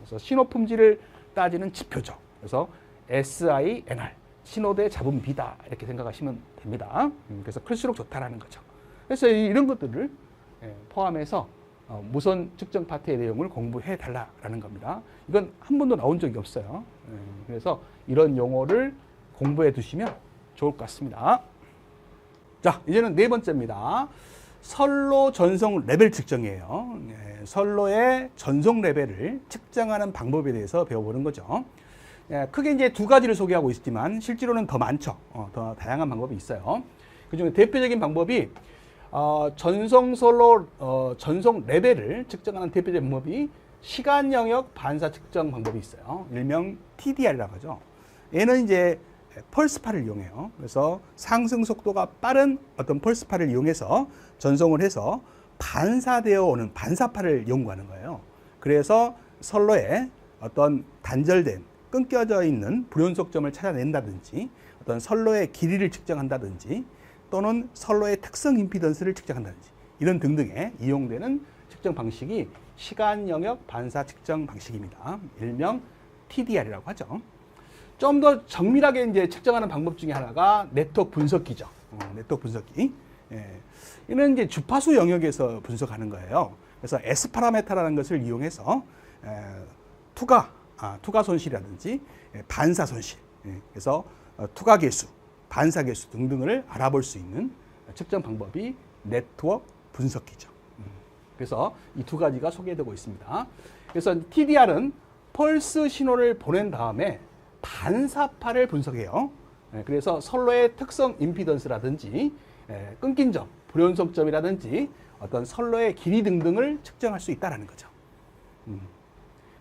그래서 신호 품질을 따지는 지표죠. 그래서 SINR, 신호대 잡음비다 이렇게 생각하시면 됩니다. 그래서 클수록 좋다라는 거죠. 그래서 이런 것들을 포함해서 무선 측정 파트의 내용을 공부해 달라라는 겁니다. 이건 한 번도 나온 적이 없어요. 그래서 이런 용어를 공부해 두시면 좋을 것 같습니다. 자, 이제는 네 번째입니다. 선로 전송 레벨 측정이에요. 선로의 전송 레벨을 측정하는 방법에 대해서 배워보는 거죠. 크게 이제 두 가지를 소개하고 있지만 실제로는 더 많죠. 더 다양한 방법이 있어요. 그중에 대표적인 방법이 전송 선로 전송 레벨을 측정하는 대표적인 방법이 시간 영역 반사 측정 방법이 있어요. 일명 TDR이라고 하죠. 얘는 이제 펄스파를 이용해요. 그래서 상승 속도가 빠른 어떤 펄스파를 이용해서 전송을 해서 반사되어 오는 반사파를 연구하는 거예요. 그래서 선로에 어떤 단절된 끊겨져 있는 불연속점을 찾아낸다든지 어떤 선로의 길이를 측정한다든지 또는 선로의 특성 임피던스를 측정한다든지 이런 등등에 이용되는 측정 방식이 시간 영역 반사 측정 방식입니다. 일명 TDR이라고 하죠. 좀 더 정밀하게 이제 측정하는 방법 중에 하나가 네트워크 분석기죠. 네트워크 분석기. 이는 이제 주파수 영역에서 분석하는 거예요. 그래서 S 파라메타라는 것을 이용해서 투과 손실이라든지 반사 손실, 그래서 투과 개수, 반사 개수 등등을 알아볼 수 있는 측정 방법이 네트워크 분석기죠. 그래서 이 두 가지가 소개되고 있습니다. 그래서 TDR은 펄스 신호를 보낸 다음에 반사파를 분석해요. 그래서 선로의 특성 임피던스라든지 끊긴 점, 불연속점이라든지 어떤 선로의 길이 등등을 측정할 수 있다는 거죠.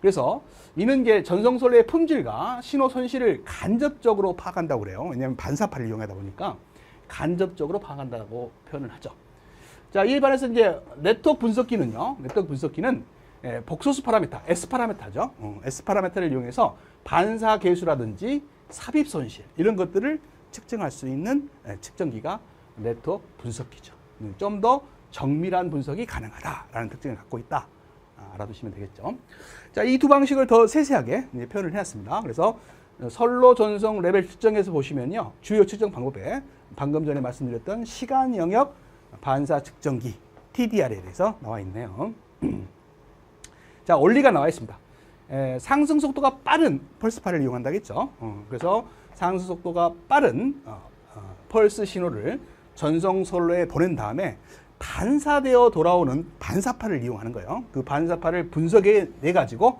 그래서 이는 이제 전송 선로의 품질과 신호 손실을 간접적으로 파악한다고 그래요. 왜냐하면 반사파를 이용하다 보니까 간접적으로 파악한다고 표현을 하죠. 자, 이에 반해서 이제 네트워크 분석기는요. 네트워크 분석기는 복소수 파라미터, S 파라미터죠. S 파라미터를 이용해서 반사 계수라든지 삽입 손실 이런 것들을 측정할 수 있는 측정기가 네트워크 분석기죠. 좀 더 정밀한 분석이 가능하다라는 특징을 갖고 있다. 알아두시면 되겠죠. 자, 이 두 방식을 더 세세하게 표현을 해놨습니다. 그래서 선로 전송 레벨 측정에서 보시면요. 주요 측정 방법에 방금 전에 말씀드렸던 시간 영역 반사 측정기 TDR에 대해서 나와 있네요. 자, 원리가 나와 있습니다. 상승 속도가 빠른 펄스파를 이용한다겠죠. 그래서 상승 속도가 빠른 펄스 신호를 전송 선로에 보낸 다음에 반사되어 돌아오는 반사파를 이용하는 거예요. 그 반사파를 분석해 내 가지고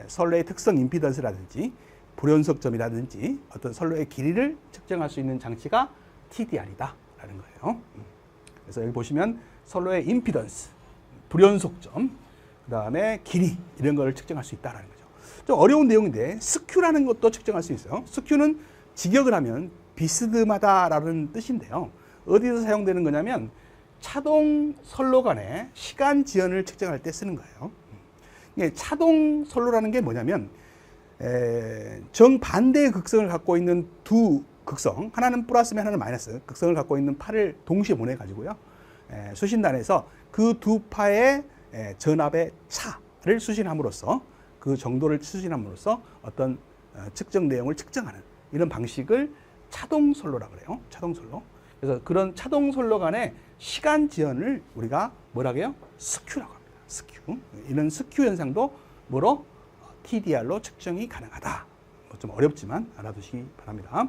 선로의 특성 임피던스라든지 불연속점이라든지 어떤 선로의 길이를 측정할 수 있는 장치가 TDR이다라는 거예요. 그래서 여기 보시면 선로의 임피던스, 불연속점, 그 다음에 길이 이런 거를 측정할 수 있다는 거죠. 좀 어려운 내용인데 스큐라는 것도 측정할 수 있어요. 스큐는 직역을 하면 비스듬하다라는 뜻인데요. 어디서 사용되는 거냐면 차동 선로 간의 시간 지연을 측정할 때 쓰는 거예요. 차동 선로라는 게 뭐냐면 정반대의 극성을 갖고 있는 두 극성, 하나는 플러스면 하나는 마이너스 극성을 갖고 있는 파를 동시에 보내가지고요. 수신단에서 그 두 파의 전압의 차를 수신함으로써 그 정도를 추진함으로써 어떤 측정 내용을 측정하는 이런 방식을 차동선로라고 그래요. 차동선로. 그래서 그런 차동선로 간의 시간 지연을 우리가 뭐라고 해요? 스큐라고 합니다. 스큐. 이런 스큐 현상도 뭐로? TDR로 측정이 가능하다. 좀 어렵지만 알아두시기 바랍니다.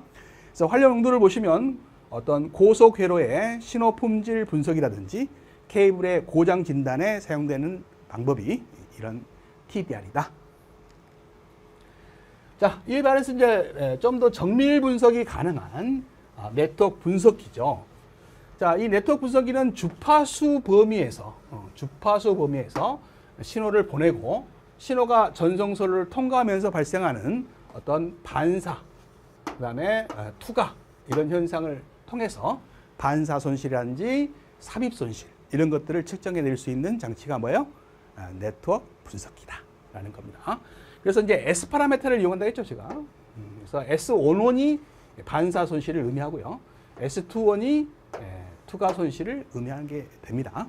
그래서 활력 농도를 보시면 어떤 고속 회로의 신호 품질 분석이라든지 케이블의 고장 진단에 사용되는 방법이 이런 TDR이다. 자, 이에 반해서 이제 좀 더 정밀 분석이 가능한 네트워크 분석기죠. 자, 이 네트워크 분석기는 주파수 범위에서 신호를 보내고 신호가 전송선로를 통과하면서 발생하는 어떤 반사, 그다음에 투각 이런 현상을 통해서 반사 손실이라든지 삽입 손실 이런 것들을 측정해 낼 수 있는 장치가 뭐예요? 네트워크 분석기다라는 겁니다. 그래서 이제 S 파라미터를 이용한다 했죠, 제가. 그래서 S11이 반사 손실을 의미하고요. S21이 투과 손실을 의미하는 게 됩니다.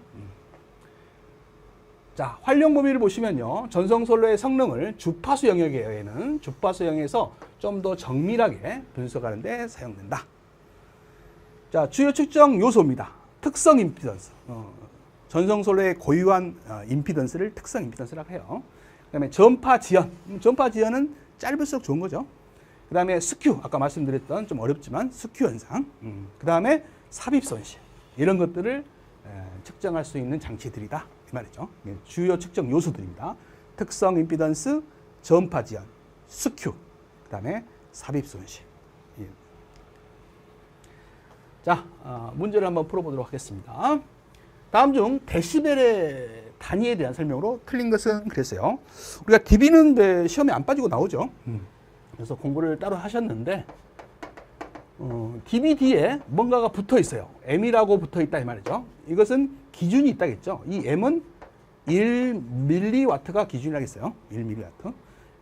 자, 활용 범위를 보시면요. 전송선로의 성능을 주파수 영역에는 주파수 영역에서 좀 더 정밀하게 분석하는 데 사용된다. 자, 주요 측정 요소입니다. 특성 임피던스. 전송선로의 고유한 임피던스를 특성 임피던스라고 해요. 그 다음에 전파 지연. 전파 지연은 짧을수록 좋은 거죠. 그 다음에 스큐. 아까 말씀드렸던 좀 어렵지만 스큐 현상. 그 다음에 삽입 손실. 이런 것들을 측정할 수 있는 장치들이다. 이 말이죠. 주요 측정 요소들입니다. 특성 임피던스, 전파 지연, 스큐, 그 다음에 삽입 손실. 자, 문제를 한번 풀어보도록 하겠습니다. 다음 중 데시벨의 단위에 대한 설명으로 틀린 것은 그랬어요. 우리가 dB는 시험에 안 빠지고 나오죠. 그래서 공부를 따로 하셨는데 dB 뒤에 뭔가가 붙어 있어요. M이라고 붙어 있다 이 말이죠. 이것은 기준이 있다겠죠. 이 M은 1mW가 기준이라겠어요. 1mW.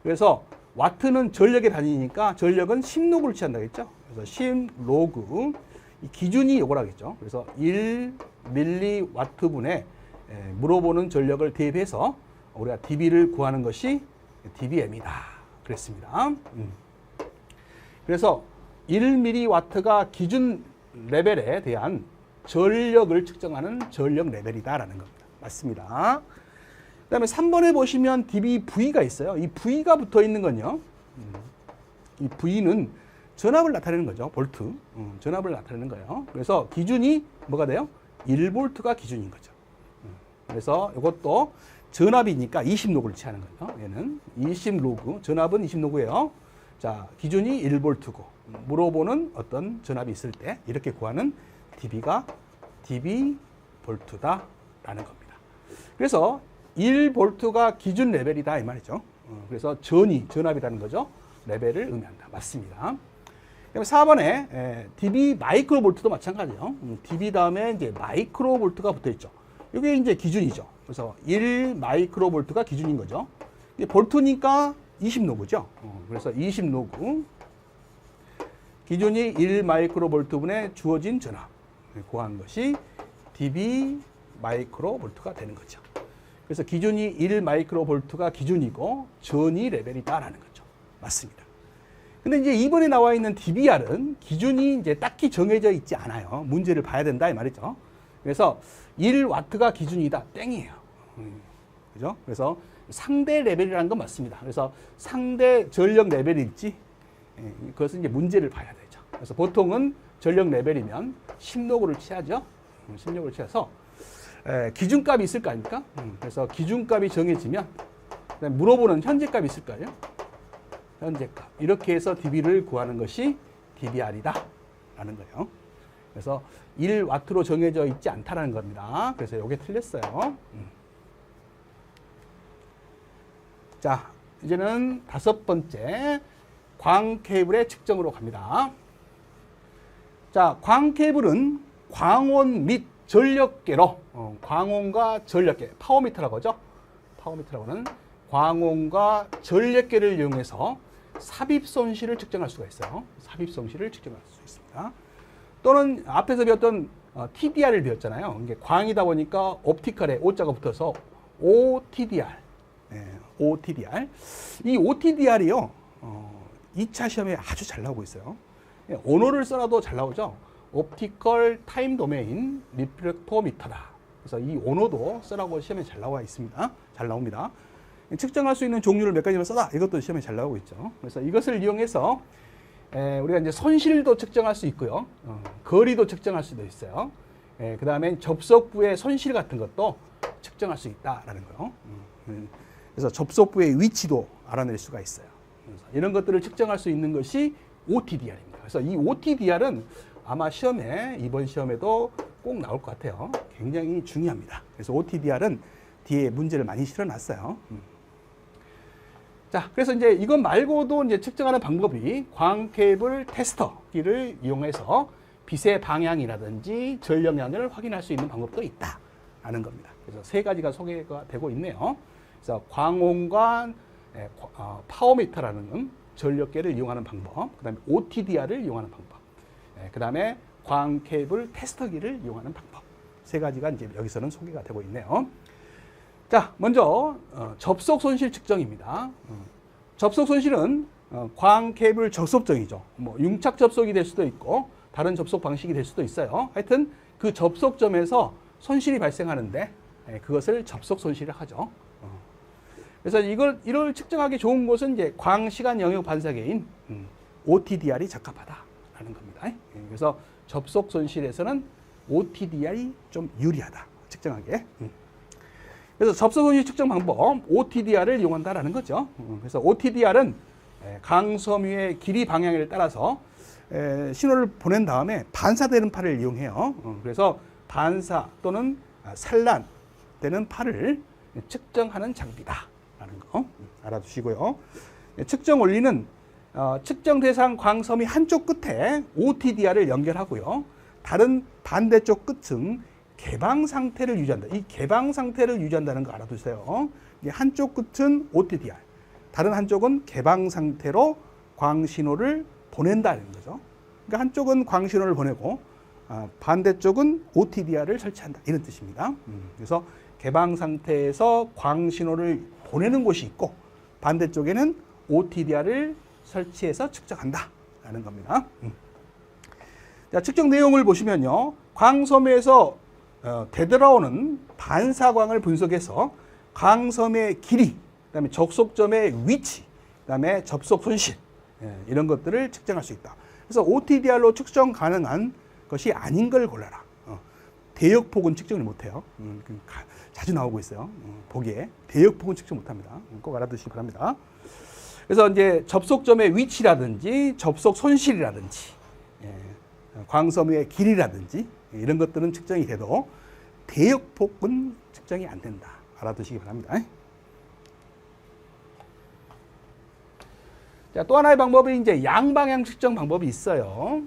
그래서 와트는 전력의 단위니까 전력은 10로그를 취한다겠죠. 그래서 10로그 이 기준이 요거라겠죠. 그래서 1mW분에 물어보는 전력을 대입해서 우리가 dB를 구하는 것이 dBm이다. 그랬습니다. 그래서 1mW가 기준 레벨에 대한 전력을 측정하는 전력 레벨이다라는 겁니다. 맞습니다. 그 다음에 3번에 보시면 dBV가 있어요. 이 V가 붙어 있는 건요. 이 V는 전압을 나타내는 거죠. 볼트. 전압을 나타내는 거예요. 그래서 기준이 뭐가 돼요? 1볼트가 기준인 거죠. 그래서 이것도 전압이니까 20로그를 취하는 거죠. 얘는 20로그, 전압은 20로그예요. 자, 기준이 1볼트고 물어보는 어떤 전압이 있을 때 이렇게 구하는 dB가 dB 볼트다라는 겁니다. 그래서 1볼트가 기준 레벨이다 이 말이죠. 그래서 전압이라는 거죠. 레벨을 의미한다. 맞습니다. 그다음에 4번에 dB 마이크로볼트도 마찬가지예요. dB 다음에 이제 마이크로볼트가 붙어 있죠. 이게 이제 기준이죠. 그래서 1 마이크로볼트가 기준인 거죠. 볼트니까 20로그죠. 그래서 20로그 기준이 1 마이크로볼트분에 주어진 전압 구한 것이 dB 마이크로볼트가 되는 거죠. 그래서 기준이 1 마이크로볼트가 기준이고 전이 레벨이다라는 거죠. 맞습니다. 근데 이제 이번에 나와 있는 dBr은 기준이 이제 딱히 정해져 있지 않아요. 문제를 봐야 된다 이 말이죠. 그래서 1W가 기준이다 땡이에요. 그죠? 그래서 상대 레벨이라는 건 맞습니다. 그래서 상대 전력 레벨일지 그것은 이제 문제를 봐야 되죠. 그래서 보통은 전력 레벨이면 10로그를 취하죠. 10로그를 취해서 기준값이 있을 거 아닙니까? 그래서 기준값이 정해지면 물어보는 현재값이 있을까요? 현재값. 이렇게 해서 dB를 구하는 것이 dBr이다 라는 거예요. 그래서 1W로 정해져 있지 않다라는 겁니다. 그래서 이게 틀렸어요. 자, 이제는 5번째 광 케이블의 측정으로 갑니다. 자, 광 케이블은 광원 및 전력계로 광원과 전력계, 파워미터라고 하죠. 파워미터라고는 광원과 전력계를 이용해서 삽입 손실을 측정할 수가 있어요. 삽입 손실을 측정할 수 있습니다. 또는 앞에서 배웠던 TDR을 배웠잖아요. 이게 광이다 보니까 옵티컬에 O자가 붙어서 OTDR, OTDR. 이 OTDR이요, 2차 시험에 아주 잘 나오고 있어요. 언어를 써라도 잘 나오죠. 옵티컬 타임 도메인 리프렉토미터다. 그래서 이 언어도 써라고 시험에 잘 나와 있습니다. 잘 나옵니다. 측정할 수 있는 종류를 몇 가지만 써라. 이것도 시험에 잘 나오고 있죠. 그래서 이것을 이용해서 우리가 이제 손실도 측정할 수 있고요. 거리도 측정할 수도 있어요. 그 다음에 접속부의 손실 같은 것도 측정할 수 있다라는 거요. 그래서 접속부의 위치도 알아낼 수가 있어요. 그래서 이런 것들을 측정할 수 있는 것이 OTDR입니다. 그래서 이 OTDR은 아마 시험에, 이번 시험에도 꼭 나올 것 같아요. 굉장히 중요합니다. 그래서 OTDR은 뒤에 문제를 많이 실어놨어요. 자, 그래서 이제 이것 말고도 이제 측정하는 방법이 광케이블 테스터기를 이용해서 빛의 방향이라든지 전력량을 확인할 수 있는 방법도 있다라는 겁니다. 그래서 세 가지가 소개가 되고 있네요. 그래서 광원관 파워미터라는 전력계를 이용하는 방법, 그 다음에 OTDR을 이용하는 방법, 그 다음에 광케이블 테스터기를 이용하는 방법. 세 가지가 이제 여기서는 소개가 되고 있네요. 자, 먼저 접속 손실 측정입니다. 접속 손실은 광케이블 접속정이죠. 뭐 융착 접속이 될 수도 있고 다른 접속 방식이 될 수도 있어요. 하여튼 그 접속점에서 손실이 발생하는데 그것을 접속 손실을 하죠. 그래서 이걸 측정하기 좋은 곳은 이제 광시간 영역 반사계인 OTDR이 적합하다라는 겁니다. 그래서 접속 손실에서는 OTDR이 좀 유리하다, 측정하기에. 그래서 접속 손실 측정 방법 OTDR을 이용한다라는 거죠. 그래서 OTDR은 강섬유의 길이 방향을 따라서 신호를 보낸 다음에 반사되는 팔을 이용해요. 그래서 반사 또는 산란되는 팔을 측정하는 장비다라는 거 알아두시고요. 측정 원리는 측정 대상 광섬이 한쪽 끝에 OTDR을 연결하고요. 다른 반대쪽 끝은 개방 상태를 유지한다. 이 개방 상태를 유지한다는 거 알아두세요. 한쪽 끝은 OTDR, 다른 한쪽은 개방 상태로 광신호를 보낸다는 거죠. 그러니까 한쪽은 광신호를 보내고 반대쪽은 OTDR을 설치한다, 이런 뜻입니다. 그래서 개방 상태에서 광신호를 보내는 곳이 있고 반대쪽에는 OTDR을 설치해서 측정한다라는 겁니다. 자, 측정 내용을 보시면요, 광섬유에서 되돌아오는 반사광을 분석해서 광섬의 길이, 그다음에 접속점의 위치, 그다음에 접속 손실, 이런 것들을 측정할 수 있다. 그래서 OTDR로 측정 가능한 것이 아닌 걸 골라라. 대역폭은 측정을 못해요. 자주 나오고 있어요. 보기에 대역폭은 측정 못합니다. 꼭 알아두시기 바랍니다. 그래서 이제 접속점의 위치라든지 접속 손실이라든지 광섬유의 길이라든지 이런 것들은 측정이 돼도 대역폭은 측정이 안 된다. 알아두시기 바랍니다. 자, 또 하나의 방법이 이제 양방향 측정 방법이 있어요.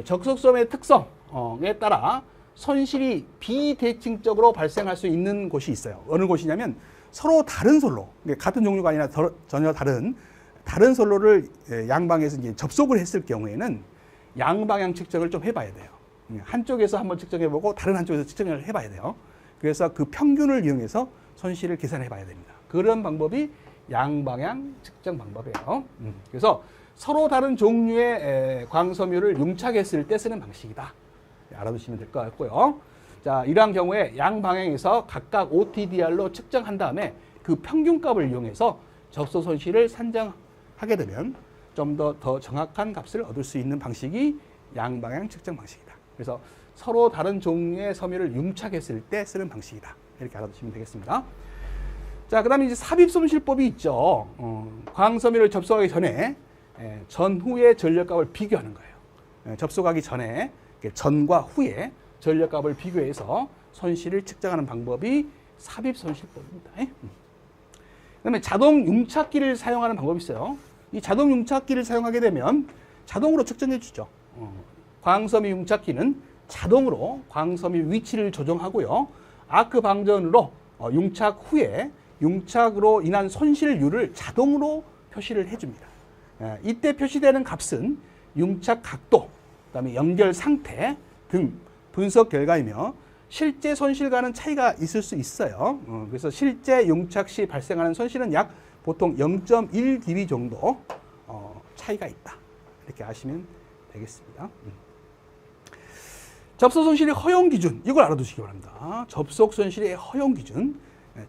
접속점의 특성에 따라 손실이 비대칭적으로 발생할 수 있는 곳이 있어요. 어느 곳이냐면 서로 다른 선로, 같은 종류가 아니라 전혀 다른 선로를 양방에서 이제 접속을 했을 경우에는 양방향 측정을 좀 해봐야 돼요. 한쪽에서 한번 측정해보고 다른 한쪽에서 측정을 해봐야 돼요. 그래서 그 평균을 이용해서 손실을 계산해봐야 됩니다. 그런 방법이 양방향 측정 방법이에요. 그래서 서로 다른 종류의 광섬유를 융착했을 때 쓰는 방식이다. 알아두시면 될 것 같고요. 자, 이러한 경우에 양방향에서 각각 OTDR로 측정한 다음에 그 평균값을 이용해서 접속 손실을 산정하게 되면 좀 더 정확한 값을 얻을 수 있는 방식이 양방향 측정 방식이다. 그래서 서로 다른 종류의 섬유를 융착했을 때 쓰는 방식이다. 이렇게 알아두시면 되겠습니다. 자, 그 다음에 이제 삽입손실법이 있죠. 광섬유를 접속하기 전에 전후의 전력값을 비교하는 거예요. 접속하기 전에 전과 후의 전력값을 비교해서 손실을 측정하는 방법이 삽입손실법입니다. 그 다음에 자동 융착기를 사용하는 방법이 있어요. 이 자동 융착기를 사용하게 되면 자동으로 측정해 주죠. 광섬유 융착기는 자동으로 광섬유 위치를 조정하고요. 아크 방전으로 융착 후에 융착으로 인한 손실률을 자동으로 표시를 해줍니다. 이때 표시되는 값은 융착 각도, 그다음에 연결 상태 등 분석 결과이며 실제 손실과는 차이가 있을 수 있어요. 그래서 실제 용착 시 발생하는 손실은 약 보통 0.1dB 정도 차이가 있다. 이렇게 아시면 되겠습니다. 접속 손실의 허용 기준, 이걸 알아두시기 바랍니다. 접속 손실의 허용 기준,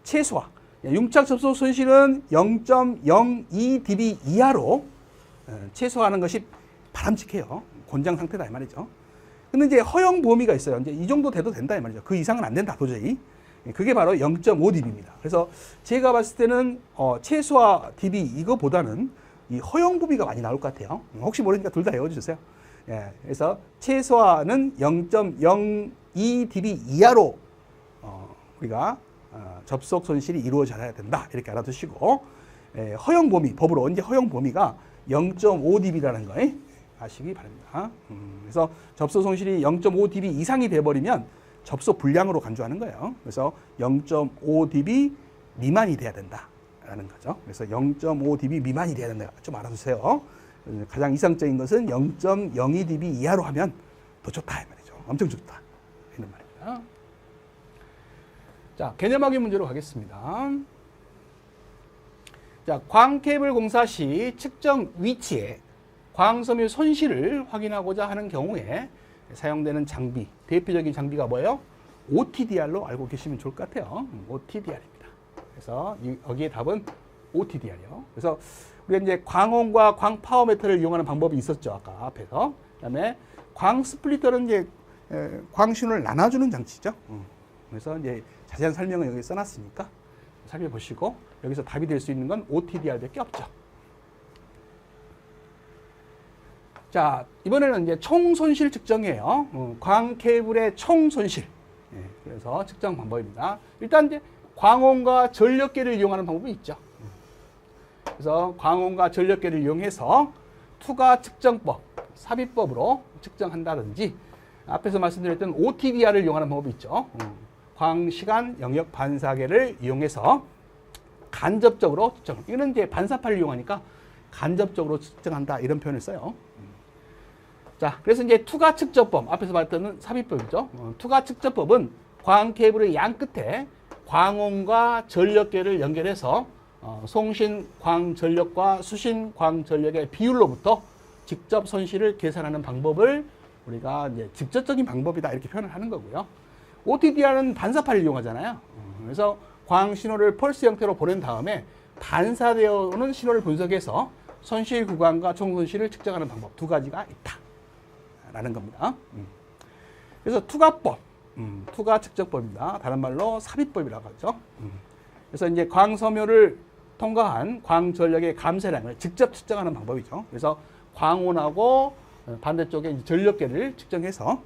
최소화. 융착 접속 손실은 0.02dB 이하로 최소화하는 것이 바람직해요. 권장 상태다 이 말이죠. 근데 이제 허용 범위가 있어요. 이제 이 정도 돼도 된다 이 말이죠. 그 이상은 안 된다 도저히. 그게 바로 0.5dB입니다. 그래서 제가 봤을 때는 최소화 dB 이거보다는 이 허용 범위가 많이 나올 것 같아요. 혹시 모르니까 둘 다 외워주세요. 예, 그래서 최소화는 0.02dB 이하로 우리가 접속 손실이 이루어져야 된다. 이렇게 알아두시고 허용 범위, 법으로 이제 허용 범위가 0.5dB라는 거 아시기 바랍니다. 그래서 접속 손실이 0.5dB 이상이 돼버리면 접속 불량으로 간주하는 거예요. 그래서 0.5dB 미만이 돼야 된다라는 거죠. 그래서 0.5dB 미만이 돼야 된다. 좀 알아두세요. 가장 이상적인 것은 0.02dB 이하로 하면 더 좋다 이 말이죠. 엄청 좋다 이런 말입니다. 자, 개념 확인 문제로 가겠습니다. 자, 광 케이블 공사 시 측정 위치에 광섬유 손실을 확인하고자 하는 경우에 사용되는 장비, 대표적인 장비가 뭐예요? OTDR로 알고 계시면 좋을 것 같아요. OTDR입니다. 그래서 여기에 답은 OTDR이요. 그래서 우리가 이제 광원과 광 파워 메터를 이용하는 방법이 있었죠. 아까 앞에서. 그다음에 광 스플리터는 이제 광 신호를 나눠주는 장치죠. 그래서 이제 자세한 설명은 여기 써놨으니까 살펴보시고 여기서 답이 될 수 있는 건 OTDR밖에 없죠. 자, 이번에는 이제 총 손실 측정이에요. 광 케이블의 총 손실. 그래서 측정 방법입니다. 일단 이제 광원과 전력계를 이용하는 방법이 있죠. 그래서 광원과 전력계를 이용해서 투과 측정법, 삽입법으로 측정한다든지 앞에서 말씀드렸던 OTDR을 이용하는 방법이 있죠. 광시간 영역 반사계를 이용해서 간접적으로 측정. 이거는 이제 반사파를 이용하니까 간접적으로 측정한다 이런 표현을 써요. 자, 그래서 이제 투과 측정법 앞에서 말했던 삽입법이죠. 투과 측정법은 광 케이블의 양 끝에 광원과 전력계를 연결해서 송신 광 전력과 수신 광 전력의 비율로부터 직접 손실을 계산하는 방법을 우리가 이제 직접적인 방법이다 이렇게 표현을 하는 거고요. OTDR은 반사파를 이용하잖아요. 그래서 광 신호를 펄스 형태로 보낸 다음에 반사되어 오는 신호를 분석해서 손실 구간과 총 손실을 측정하는 방법 두 가지가 있다라는 겁니다. 그래서 투과법, 투과 측정법입니다. 다른 말로 삽입법이라고 하죠. 그래서 이제 광섬유를 통과한 광 전력의 감쇄량을 직접 측정하는 방법이죠. 그래서 광원하고 반대쪽에 전력계를 측정해서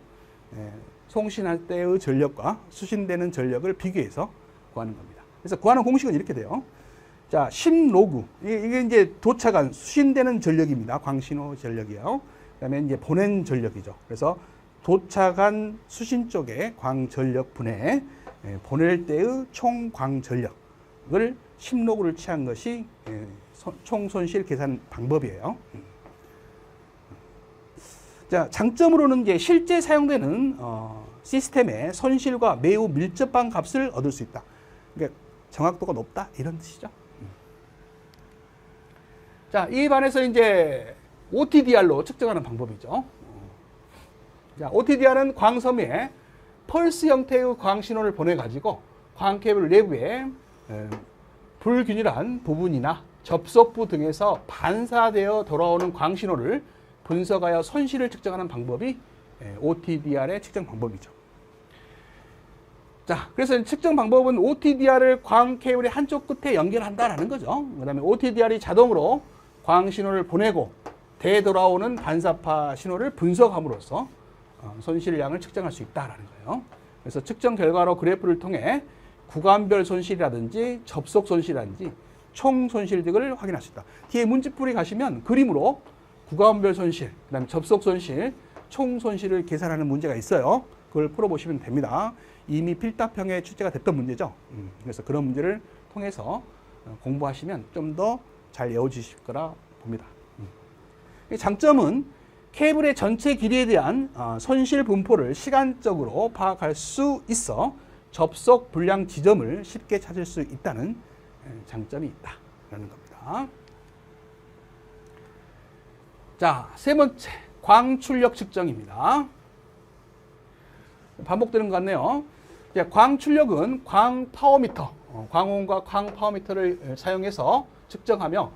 송신할 때의 전력과 수신되는 전력을 비교해서 구하는 겁니다. 그래서 구하는 공식은 이렇게 돼요. 자, 10로그. 이게 이제 도착한 수신되는 전력입니다. 광신호 전력이요. 그다음에 이제 보낸 전력이죠. 그래서 도착한 수신 쪽에 광 전력 분해, 보낼 때의 총 광 전력을 10로그를 취한 것이 총 손실 계산 방법이에요. 자, 장점으로는 이제 실제 사용되는 시스템의 손실과 매우 밀접한 값을 얻을 수 있다. 그러니까 정확도가 높다 이런 뜻이죠. 자, 이에 반해서 이제 OTDR로 측정하는 방법이죠. 자, OTDR은 광섬유에 펄스 형태의 광신호를 보내가지고 광 케이블 내부에 불균일한 부분이나 접속부 등에서 반사되어 돌아오는 광신호를 분석하여 손실을 측정하는 방법이 OTDR의 측정 방법이죠. 자, 그래서 측정 방법은 OTDR을 광 케이블의 한쪽 끝에 연결한다라는 거죠. 그 다음에 OTDR이 자동으로 광 신호를 보내고 되돌아오는 반사파 신호를 분석함으로써 손실량을 측정할 수 있다라는 거예요. 그래서 측정 결과로 그래프를 통해 구간별 손실이라든지 접속 손실이라든지 총 손실 등을 확인할 수 있다. 뒤에 문집풀이 가시면 그림으로 구간별 손실, 그다음에 접속 손실, 총 손실을 계산하는 문제가 있어요. 그걸 풀어보시면 됩니다. 이미 필답형에 출제가 됐던 문제죠. 그래서 그런 문제를 통해서 공부하시면 좀 더 잘 외워지실 거라 봅니다. 장점은 케이블의 전체 길이에 대한 손실 분포를 시간적으로 파악할 수 있어 접속 불량 지점을 쉽게 찾을 수 있다는 장점이 있다라는 겁니다. 자, 세 번째, 광출력 측정입니다. 반복되는 것 같네요. 광출력은 광파워미터, 광원과 광파워미터를 사용해서 측정하며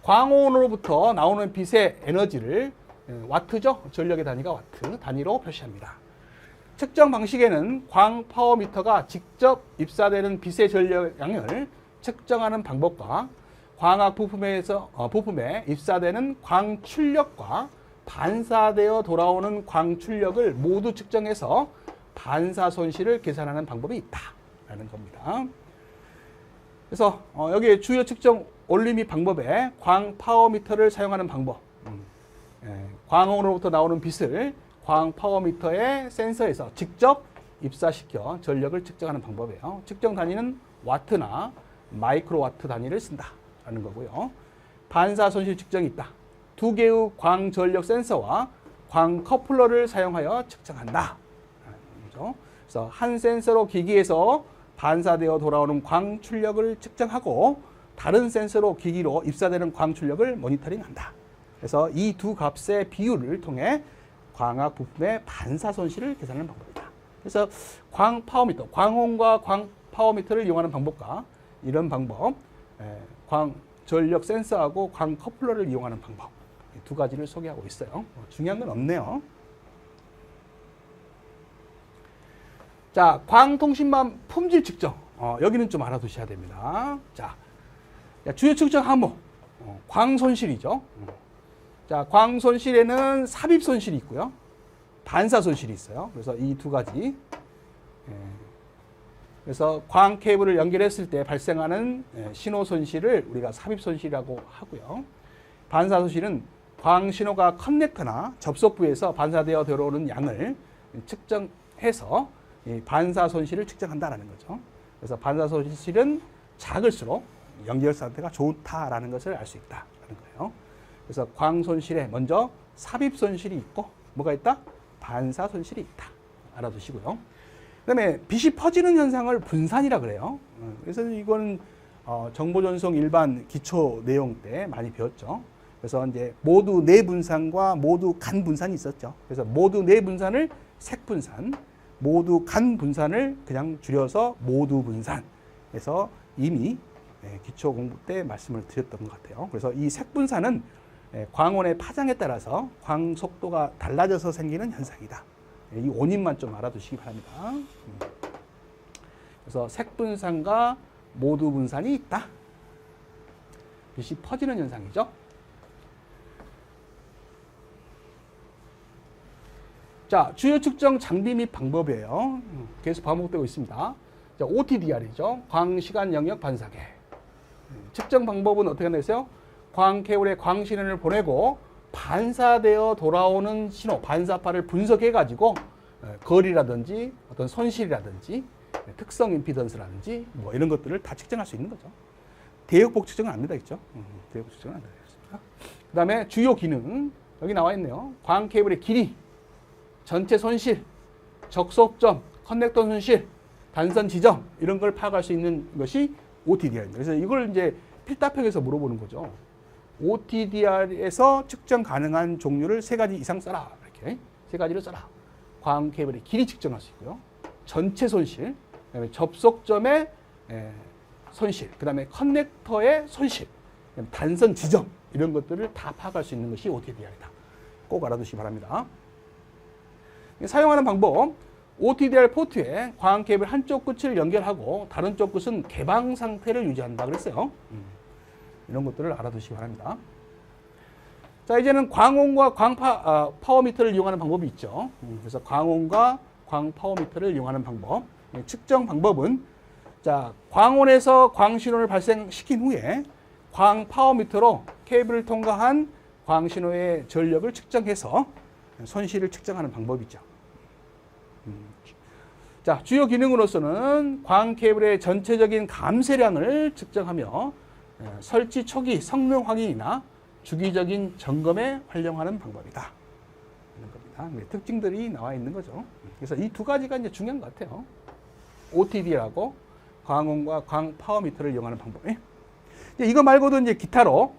광원으로부터 나오는 빛의 에너지를 와트죠. 전력의 단위가 와트 단위로 표시합니다. 측정 방식에는 광파워미터가 직접 입사되는 빛의 전력량을 측정하는 방법과 광학 부품에 입사되는 광출력과 반사되어 돌아오는 광출력을 모두 측정해서 반사 손실을 계산하는 방법이 있다라는 겁니다. 그래서 여기 주요 측정 원리 및 방법에 광파워미터를 사용하는 방법, 광원으로부터 나오는 빛을 광파워미터의 센서에서 직접 입사시켜 전력을 측정하는 방법이에요. 측정 단위는 와트나 마이크로와트 단위를 쓴다라는 거고요. 반사 손실 측정이 있다. 두 개의 광전력 센서와 광커플러를 사용하여 측정한다. 그래서 한 센서로 기기에서 반사되어 돌아오는 광출력을 측정하고 다른 센서로 기기로 입사되는 광출력을 모니터링한다. 그래서 이 두 값의 비율을 통해 광학 부품의 반사 손실을 계산하는 방법이다. 그래서 광파워미터, 광원과 광파워미터를 이용하는 방법과 이런 방법, 광전력 센서하고 광커플러를 이용하는 방법, 두 가지를 소개하고 있어요. 중요한 건 없네요. 자, 광통신망 품질 측정. 여기는 좀 알아두셔야 됩니다. 자, 주요 측정 항목. 광손실이죠. 자, 광손실에는 삽입 손실이 있고요. 반사 손실이 있어요. 그래서 이 두 가지. 그래서 광 케이블을 연결했을 때 발생하는 신호 손실을 우리가 삽입 손실이라고 하고요. 반사 손실은 광 신호가 커넥터나 접속부에서 반사되어 들어오는 양을 측정해서 이 반사 손실을 측정한다라는 거죠. 그래서 반사 손실은 작을수록 연결 상태가 좋다라는 것을 알 수 있다라는 거예요. 그래서 광 손실에 먼저 삽입 손실이 있고 뭐가 있다? 반사 손실이 있다. 알아두시고요. 그다음에 빛이 퍼지는 현상을 분산이라 그래요. 그래서 이건 정보 전송 일반 기초 내용 때 많이 배웠죠. 그래서 이제 모두 내분산과 모두 간분산이 있었죠. 그래서 모두 내분산을 색분산, 모두 간분산을 그냥 줄여서 모두분산. 그래서 이미 기초 공부 때 말씀을 드렸던 것 같아요. 그래서 이 색분산은 광원의 파장에 따라서 광 속도가 달라져서 생기는 현상이다. 이 원인만 좀 알아두시기 바랍니다. 그래서 색분산과 모두분산이 있다. 빛이 퍼지는 현상이죠. 자, 주요 측정 장비 및 방법이에요. 계속 반복되고 있습니다. 자, OTDR이죠. 광시간 영역 반사계. 측정 방법은 어떻게 되세요? 광 케이블에 광 신호를 보내고 반사되어 돌아오는 신호, 반사파를 분석해가지고 거리라든지 어떤 손실이라든지 특성 임피던스라든지 뭐 이런 것들을 다 측정할 수 있는 거죠. 대역복 측정은 안 된다 했죠. 대역복 측정은 안 된다. 그 다음에 주요 기능 여기 나와 있네요. 광 케이블의 길이, 전체 손실, 적속점, 커넥터 손실, 단선 지점 이런 걸 파악할 수 있는 것이 OTDR입니다. 그래서 이걸 이제 필답형에서 물어보는 거죠. OTDR에서 측정 가능한 종류를 3가지 이상 써라. 이렇게 3가지를 써라. 광 케이블의 길이 측정할 수 있고요. 전체 손실, 그다음에 접속점의 손실, 그다음에 커넥터의 손실, 그다음에 단선 지점 이런 것들을 다 파악할 수 있는 것이 OTDR이다. 꼭 알아두시기 바랍니다. 사용하는 방법, OTDR 포트에 광 케이블 한쪽 끝을 연결하고 다른 쪽 끝은 개방 상태를 유지한다 그랬어요. 이런 것들을 알아두시기 바랍니다. 자, 이제는 광원과 파워미터를 이용하는 방법이 있죠. 그래서 광원과 광파워미터를 이용하는 방법. 측정 방법은 자, 광원에서 광신호를 발생시킨 후에 광파워미터로 케이블을 통과한 광신호의 전력을 측정해서 손실을 측정하는 방법이죠. 자, 주요 기능으로서는 광 케이블의 전체적인 감쇄량을 측정하며 설치 초기 성능 확인이나 주기적인 점검에 활용하는 방법이다. 있습니다. 특징들이 나와 있는 거죠. 그래서 이 두 가지가 이제 중요한 것 같아요. OTD라고 광원과 광 파워미터를 이용하는 방법. 이거 말고도 이제 기타로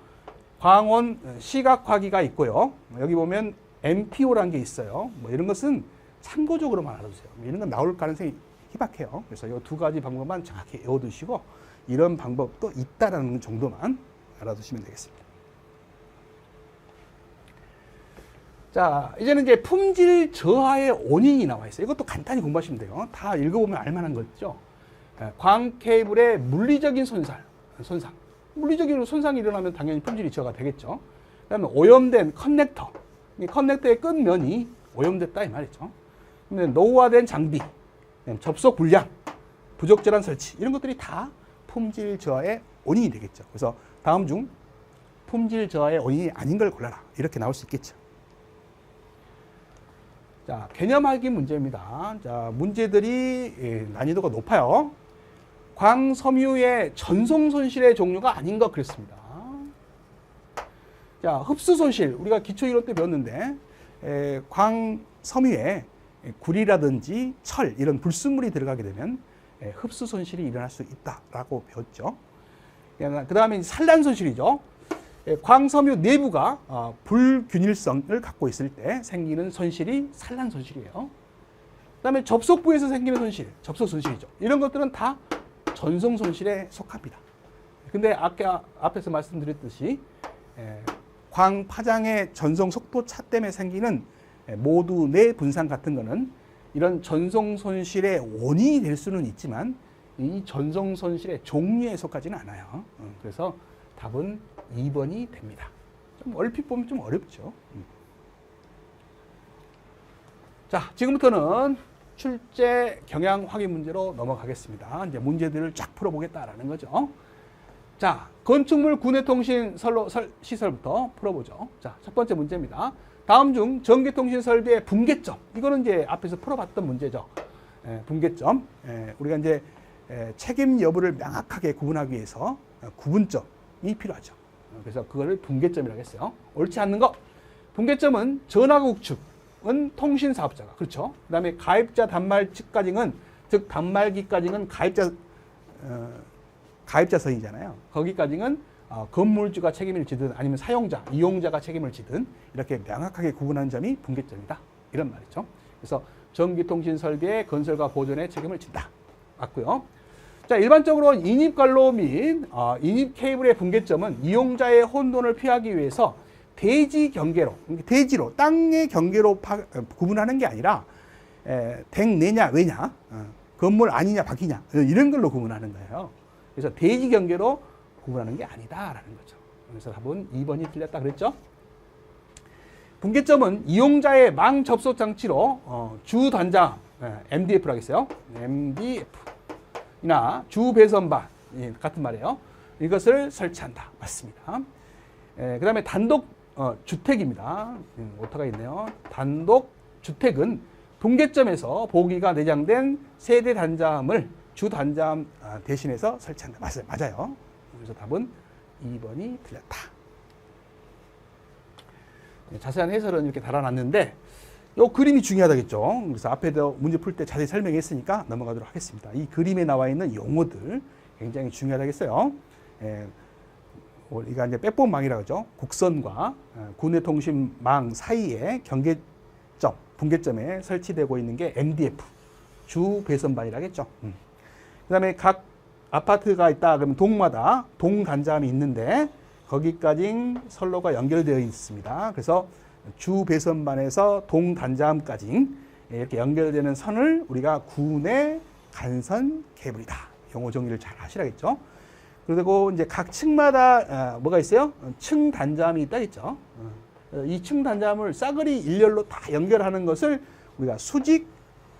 광원 시각 화기가 있고요. 여기 보면 MPO라는 게 있어요. 뭐 이런 것은 참고적으로만 알아두세요. 이런 건 나올 가능성이 희박해요. 그래서 이 두 가지 방법만 정확히 외워두시고 이런 방법도 있다라는 정도만 알아두시면 되겠습니다. 자, 이제는 이제 품질 저하의 원인이 나와 있어요. 이것도 간단히 공부하시면 돼요. 다 읽어보면 알만한 거죠. 광 케이블의 물리적인 손상. 물리적인 손상이 일어나면 당연히 품질이 저하가 되겠죠. 그 다음에 오염된 커넥터. 이 커넥터의 끝면이 오염됐다 이 말이죠. 노후화된 장비, 접속 불량, 부적절한 설치 이런 것들이 다 품질 저하의 원인이 되겠죠. 그래서 다음 중 품질 저하의 원인이 아닌 걸 골라라 이렇게 나올 수 있겠죠. 자, 개념하기 문제입니다. 자, 문제들이 난이도가 높아요. 광섬유의 전송 손실의 종류가 아닌 것 그랬습니다. 자, 흡수 손실 우리가 기초 이론 때 배웠는데 광섬유에 구리라든지 철 이런 불순물이 들어가게 되면 흡수 손실이 일어날 수 있다라고 배웠죠. 그 다음에 산란 손실이죠. 광섬유 내부가 불균일성을 갖고 있을 때 생기는 손실이 산란 손실이에요. 그 다음에 접속부에서 생기는 손실, 접속 손실이죠. 이런 것들은 다 전송 손실에 속합니다. 근데 아까 앞에서 말씀드렸듯이 광 파장의 전송 속도 차 때문에 생기는 모두 내 분산 같은 거는 이런 전송 손실의 원인이 될 수는 있지만 이 전송 손실의 종류에 속하지는 않아요. 그래서 답은 2번이 됩니다. 좀 얼핏 보면 좀 어렵죠. 자, 지금부터는 출제 경향 확인 문제로 넘어가겠습니다. 이제 문제들을 쫙 풀어보겠다라는 거죠. 자, 건축물 구내통신 시설부터 풀어보죠. 자, 첫 번째 문제입니다. 다음 중 전기통신 설비의 붕괴점. 이거는 이제 앞에서 풀어봤던 문제죠. 붕괴점. 우리가 이제 책임 여부를 명확하게 구분하기 위해서 구분점이 필요하죠. 그래서 그거를 붕괴점이라고 했어요. 옳지 않는 거. 붕괴점은 전화구축은 통신사업자가 그렇죠. 그 다음에 가입자 단말기까지는 즉 단말기까지는 가입자선이잖아요. 거기까지는 건물주가 책임을 지든 아니면 사용자, 이용자가 책임을 지든 이렇게 명확하게 구분하는 점이 붕괴점이다. 이런 말이죠. 그래서 전기통신 설비의 건설과 보존에 책임을 진다. 맞고요. 자, 일반적으로 인입관로 및 인입 케이블의 붕괴점은 이용자의 혼돈을 피하기 위해서 대지 경계로, 대지로, 땅의 경계로 구분하는 게 아니라 댁 내냐, 외냐, 건물 아니냐, 밖이냐 이런 걸로 구분하는 거예요. 그래서 대지 경계로 구분하는 게 아니다라는 거죠. 그래서 답은 2번이 틀렸다 그랬죠. 붕괴점은 이용자의 망 접속 장치로 주 단자 MDF라고 했어요. MDF나 주 배선반 같은 말이에요. 이것을 설치한다. 맞습니다. 그 다음에 단독 주택입니다. 오타가 있네요. 단독 주택은 붕괴점에서 보기가 내장된 세대 단자함을 주 단자함 대신해서 설치한다. 맞아요. 그래서 답은 2번이 틀렸다. 자세한 해설은 이렇게 달아놨는데 이 그림이 중요하다겠죠. 그래서 앞에도 문제 풀 때 자세히 설명했으니까 넘어가도록 하겠습니다. 이 그림에 나와 있는 용어들 굉장히 중요하다겠어요. 우리가 이제 백본망이라고 하죠. 곡선과 구내통신망 사이에 경계점, 붕괴점에 설치되고 있는 게 MDF, 주 배선반이라겠죠. 그 다음에 각 아파트가 있다 그러면 동마다 동단자함이 있는데 거기까지 선로가 연결되어 있습니다. 그래서 주 배선반에서 동단자함까지 이렇게 연결되는 선을 우리가 구내 간선 케이블이다. 용어 정리를 잘 하시라겠죠. 그리고 이제 각 층마다 뭐가 있어요? 층 단자함이 있다 했죠. 이 층 단자함을 싸그리 일렬로 다 연결하는 것을 우리가 수직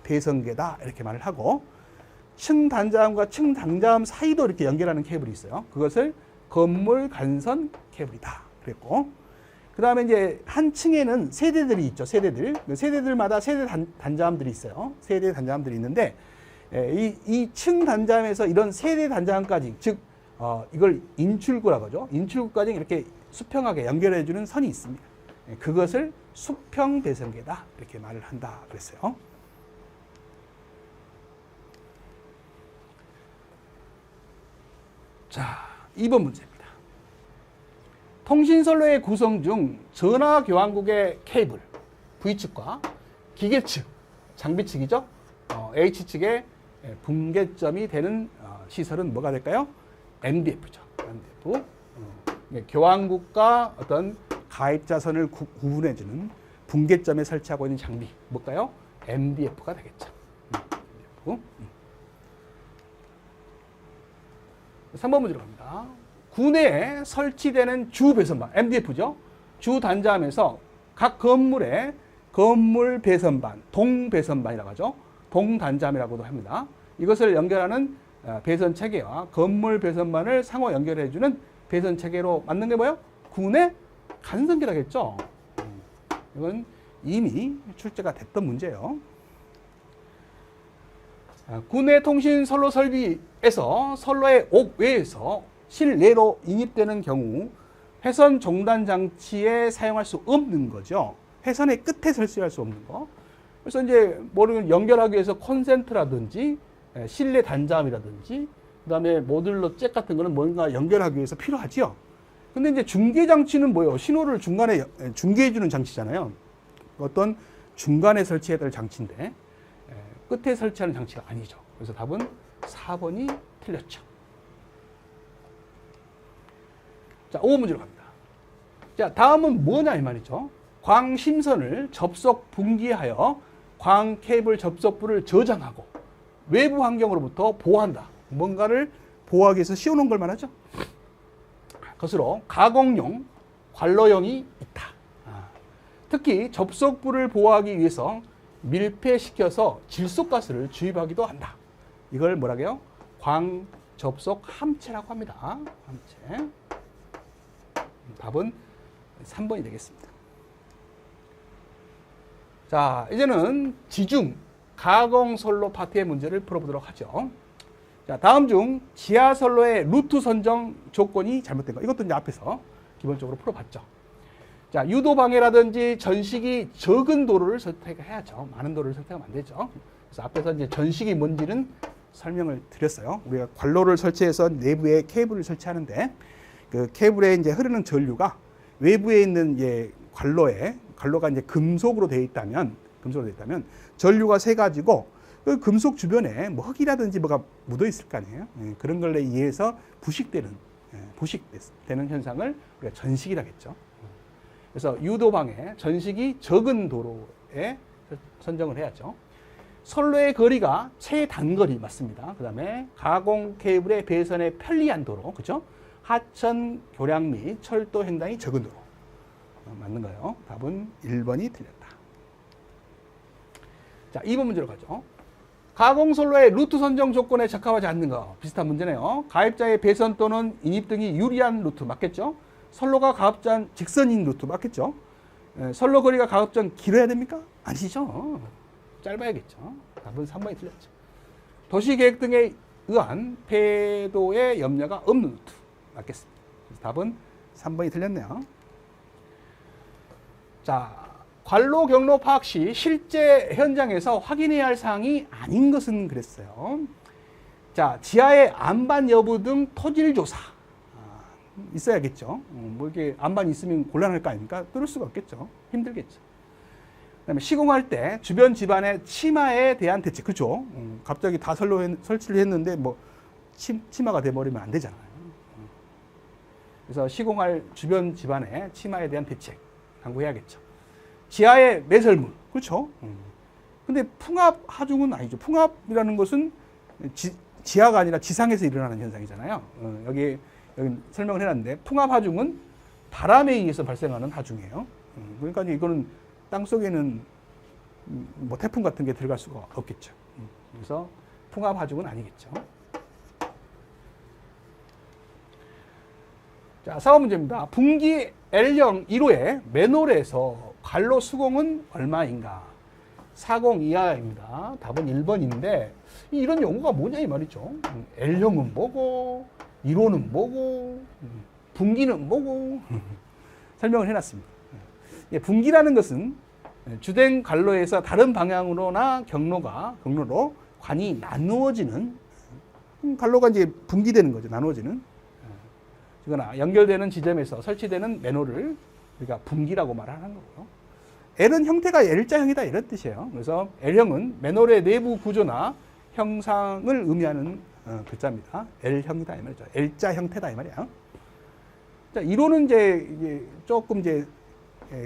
배선계다 이렇게 말을 하고 층 단자함과 층 단자함 사이도 이렇게 연결하는 케이블이 있어요. 그것을 건물 간선 케이블이다 그랬고 그 다음에 이제 한 층에는 세대들이 있죠. 세대들마다 세대 단자함들이 있어요. 세대 단자함들이 있는데 이 층 단자함에서 이런 세대 단자함까지 즉 이걸 인출구라고 하죠. 인출구까지 이렇게 수평하게 연결해 주는 선이 있습니다. 그것을 수평 배선계다 이렇게 말을 한다 그랬어요. 자, 2번 문제입니다. 통신선로의 구성 중 전화 교환국의 케이블 V측과 기계측, 장비측이죠. H측의 분계점이 되는 시설은 뭐가 될까요? MDF죠. MDF. 교환국과 어떤 가입자선을 구분해주는 분계점에 설치하고 있는 장비 뭘까요? MDF가 되겠죠. MDF. 3번 문제로 갑니다. 구내에 설치되는 주 배선반, MDF죠. 주 단자함에서 각 건물의 건물 배선반, 동 배선반이라고 하죠. 동 단자함이라고도 합니다. 이것을 연결하는 배선 체계와 건물 배선반을 상호 연결해주는 배선 체계로 만든 게 뭐예요? 구내 간선계라겠죠. 이건 이미 출제가 됐던 문제예요. 구내 통신 선로 설비에서 선로의 옥외에서 실내로 인입되는 경우 회선 종단 장치에 사용할 수 없는 거죠. 회선의 끝에 설치할 수 없는 거. 그래서 이제 뭐를 연결하기 위해서 콘센트라든지 실내 단자함이라든지 그다음에 모듈러 잭 같은 거는 뭔가 연결하기 위해서 필요하지요. 근데 이제 중계 장치는 뭐예요? 신호를 중간에 중계해 주는 장치잖아요. 어떤 중간에 설치해야 될 장치인데 끝에 설치하는 장치가 아니죠. 그래서 답은 4번이 틀렸죠. 자, 5번 문제로 갑니다. 자, 다음은 뭐냐 이 말이죠. 광심선을 접속 분기하여 광 케이블 접속부를 저장하고 외부 환경으로부터 보호한다. 뭔가를 보호하기 위해서 씌워놓은 걸 말하죠. 그것으로 가공용, 관로용이 있다. 특히 접속부를 보호하기 위해서 밀폐시켜서 질소가스를 주입하기도 한다. 이걸 뭐라고 해요? 광접속 함체라고 합니다. 함체. 답은 3번이 되겠습니다. 자, 이제는 지중 가공선로 파트의 문제를 풀어보도록 하죠. 자, 다음 중 지하선로의 루트 선정 조건이 잘못된 거. 이것도 이제 앞에서 기본적으로 풀어봤죠. 자, 유도방해라든지 전식이 적은 도로를 선택해야죠. 많은 도로를 선택하면 안 되죠. 그래서 앞에서 이제 전식이 뭔지는 설명을 드렸어요. 우리가 관로를 설치해서 내부에 케이블을 설치하는데 그 케이블에 이제 흐르는 전류가 외부에 있는 이제 관로가 이제 금속으로 되어 있다면 전류가 새 가지고 그 금속 주변에 뭐 흙이라든지 뭐가 묻어 있을 거 아니에요. 그런 걸에 의해서 부식되는 현상을 우리가 전식이라고 했죠. 그래서 유도방해, 전식이 적은 도로에 선정을 해야죠. 선로의 거리가 최단거리 맞습니다. 그 다음에 가공 케이블의 배선에 편리한 도로, 그죠? 하천 교량 및 철도 횡단이 적은 도로. 맞는 거예요. 답은 1번이 틀렸다. 자, 2번 문제로 가죠. 가공선로의 루트 선정 조건에 적합하지 않는 거. 비슷한 문제네요. 가입자의 배선 또는 인입 등이 유리한 루트 맞겠죠? 선로가 가급적 직선인 루트 맞겠죠? 선로 거리가 가급적 길어야 됩니까? 아니죠. 짧아야겠죠. 답은 3번이 틀렸죠. 도시계획 등에 의한 폐도의 염려가 없는 루트 맞겠습니다. 그래서 답은 3번이 틀렸네요. 자, 관로 경로 파악 시 실제 현장에서 확인해야 할 사항이 아닌 것은 그랬어요. 자, 지하의 안반 여부 등 토질 조사 있어야겠죠. 뭐 이렇게 안반이 있으면 곤란할 거 아닙니까? 뚫을 수가 없겠죠. 힘들겠죠. 그다음에 시공할 때 주변 집안의 치마에 대한 대책, 그렇죠? 갑자기 다 설치를 했는데 뭐 치마가 돼버리면 안 되잖아요. 그래서 시공할 주변 집안의 치마에 대한 대책 강구해야겠죠. 지하의 매설물, 그렇죠? 근데 풍압 하중은 아니죠. 풍압이라는 것은 지하가 아니라 지상에서 일어나는 현상이잖아요. 여기 설명을 해놨는데 풍압 하중은 바람에 의해서 발생하는 하중이에요. 그러니까 이거는 땅 속에는 뭐 태풍 같은 게 들어갈 수가 없겠죠. 그래서 풍압 하중은 아니겠죠. 자, 4번 문제입니다. 분기 L형 1호의 맨홀에서 관로 수공은 얼마인가? 40 이하입니다. 답은 1번인데 이런 용어가 뭐냐 이 말이죠. L형은 뭐고 1호는 뭐고 분기는 뭐고 설명을 해놨습니다. 분기라는 것은 주된 관로에서 다른 방향으로나 경로로 관이 나누어지는 관로가 이제 분기되는 거죠. 나누어지는. 그러나 연결되는 지점에서 설치되는 매너를 우리가 분기라고 말하는 거고요. L은 형태가 L자형이다 이런 뜻이에요. 그래서 L형은 매너의 내부 구조나 형상을 의미하는 글자입니다. L형이다 이 말이죠. L자 형태다 이 말이야. 자, 이론은 이제 조금 이제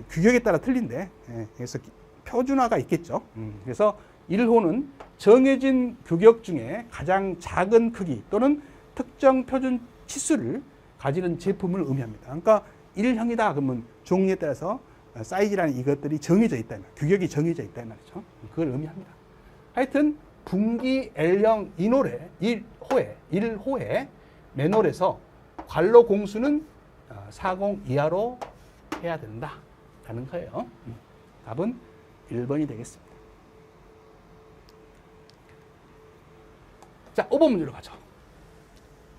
규격에 따라 틀린데, 그래서 표준화가 있겠죠. 그래서 1호는 정해진 규격 중에 가장 작은 크기 또는 특정 표준 치수를 가지는 제품을 의미합니다. 그러니까 1형이다 그러면 종류에 따라서 사이즈라는 이것들이 정해져 있다, 규격이 정해져 있다 말이죠. 그걸 의미합니다. 하여튼 분기 L형 1호에 매놀에서 관로 공수는 40 이하로 해야 된다라는 거예요. 답은 1번이 되겠습니다. 자, 5번 문제로 가죠.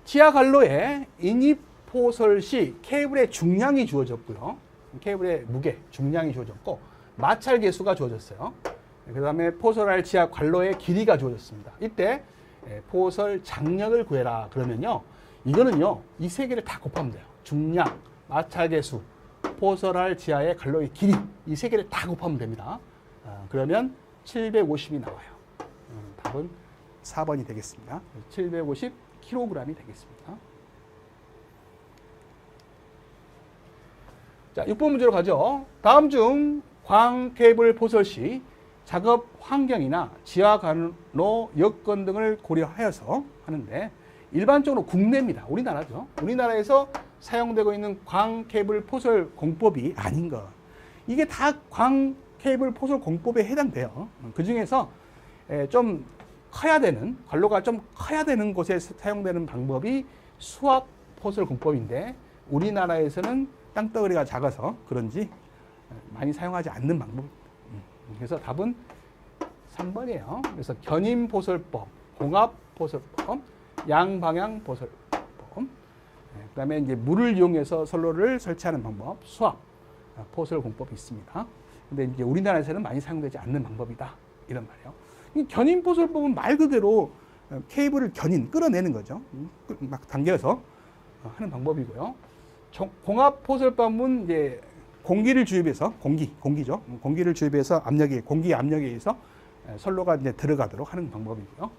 지하 관로에 인입포설 시 케이블의 중량이 주어졌고요. 케이블의 무게, 중량이 주어졌고 마찰 계수가 주어졌어요. 그 다음에 포설할 지하 관로의 길이가 주어졌습니다. 이때 포설 장력을 구해라 그러면요. 이거는요. 이 세 개를 다 곱하면 돼요. 중량, 마찰 계수, 포설할 지하의 관로의 길이 이 세 개를 다 곱하면 됩니다. 그러면 750이 나와요. 답은 4번이 되겠습니다. 750kg이 되겠습니다. 자, 6번 문제로 가죠. 다음 중 광 케이블 포설 시 작업 환경이나 지하 관로 여건 등을 고려하여서 하는데 일반적으로 국내입니다. 우리나라죠. 우리나라에서 사용되고 있는 광 케이블 포설 공법이 아닌 것. 이게 다 광 케이블 포설 공법에 해당돼요. 그 중에서 좀 커야 되는, 관로가 좀 커야 되는 곳에 사용되는 방법이 수압 포설 공법인데 우리나라에서는 땅덩어리가 작아서 그런지 많이 사용하지 않는 방법입니다. 그래서 답은 3번이에요. 그래서 견인 포설법, 공합 포설법, 양방향 포설법, 그다음에 이제 물을 이용해서 선로를 설치하는 방법, 수압 포설 공법이 있습니다. 근데 이제 우리나라에서는 많이 사용되지 않는 방법이다 이런 말이에요. 이 견인 포설법은 말 그대로 케이블을 끌어내는 거죠. 막 당겨서 하는 방법이고요. 공합 포설법은 이제 공기를 주입해서 공기죠. 공기를 주입해서 공기 압력에 의해서 선로가 이제 들어가도록 하는 방법이고요.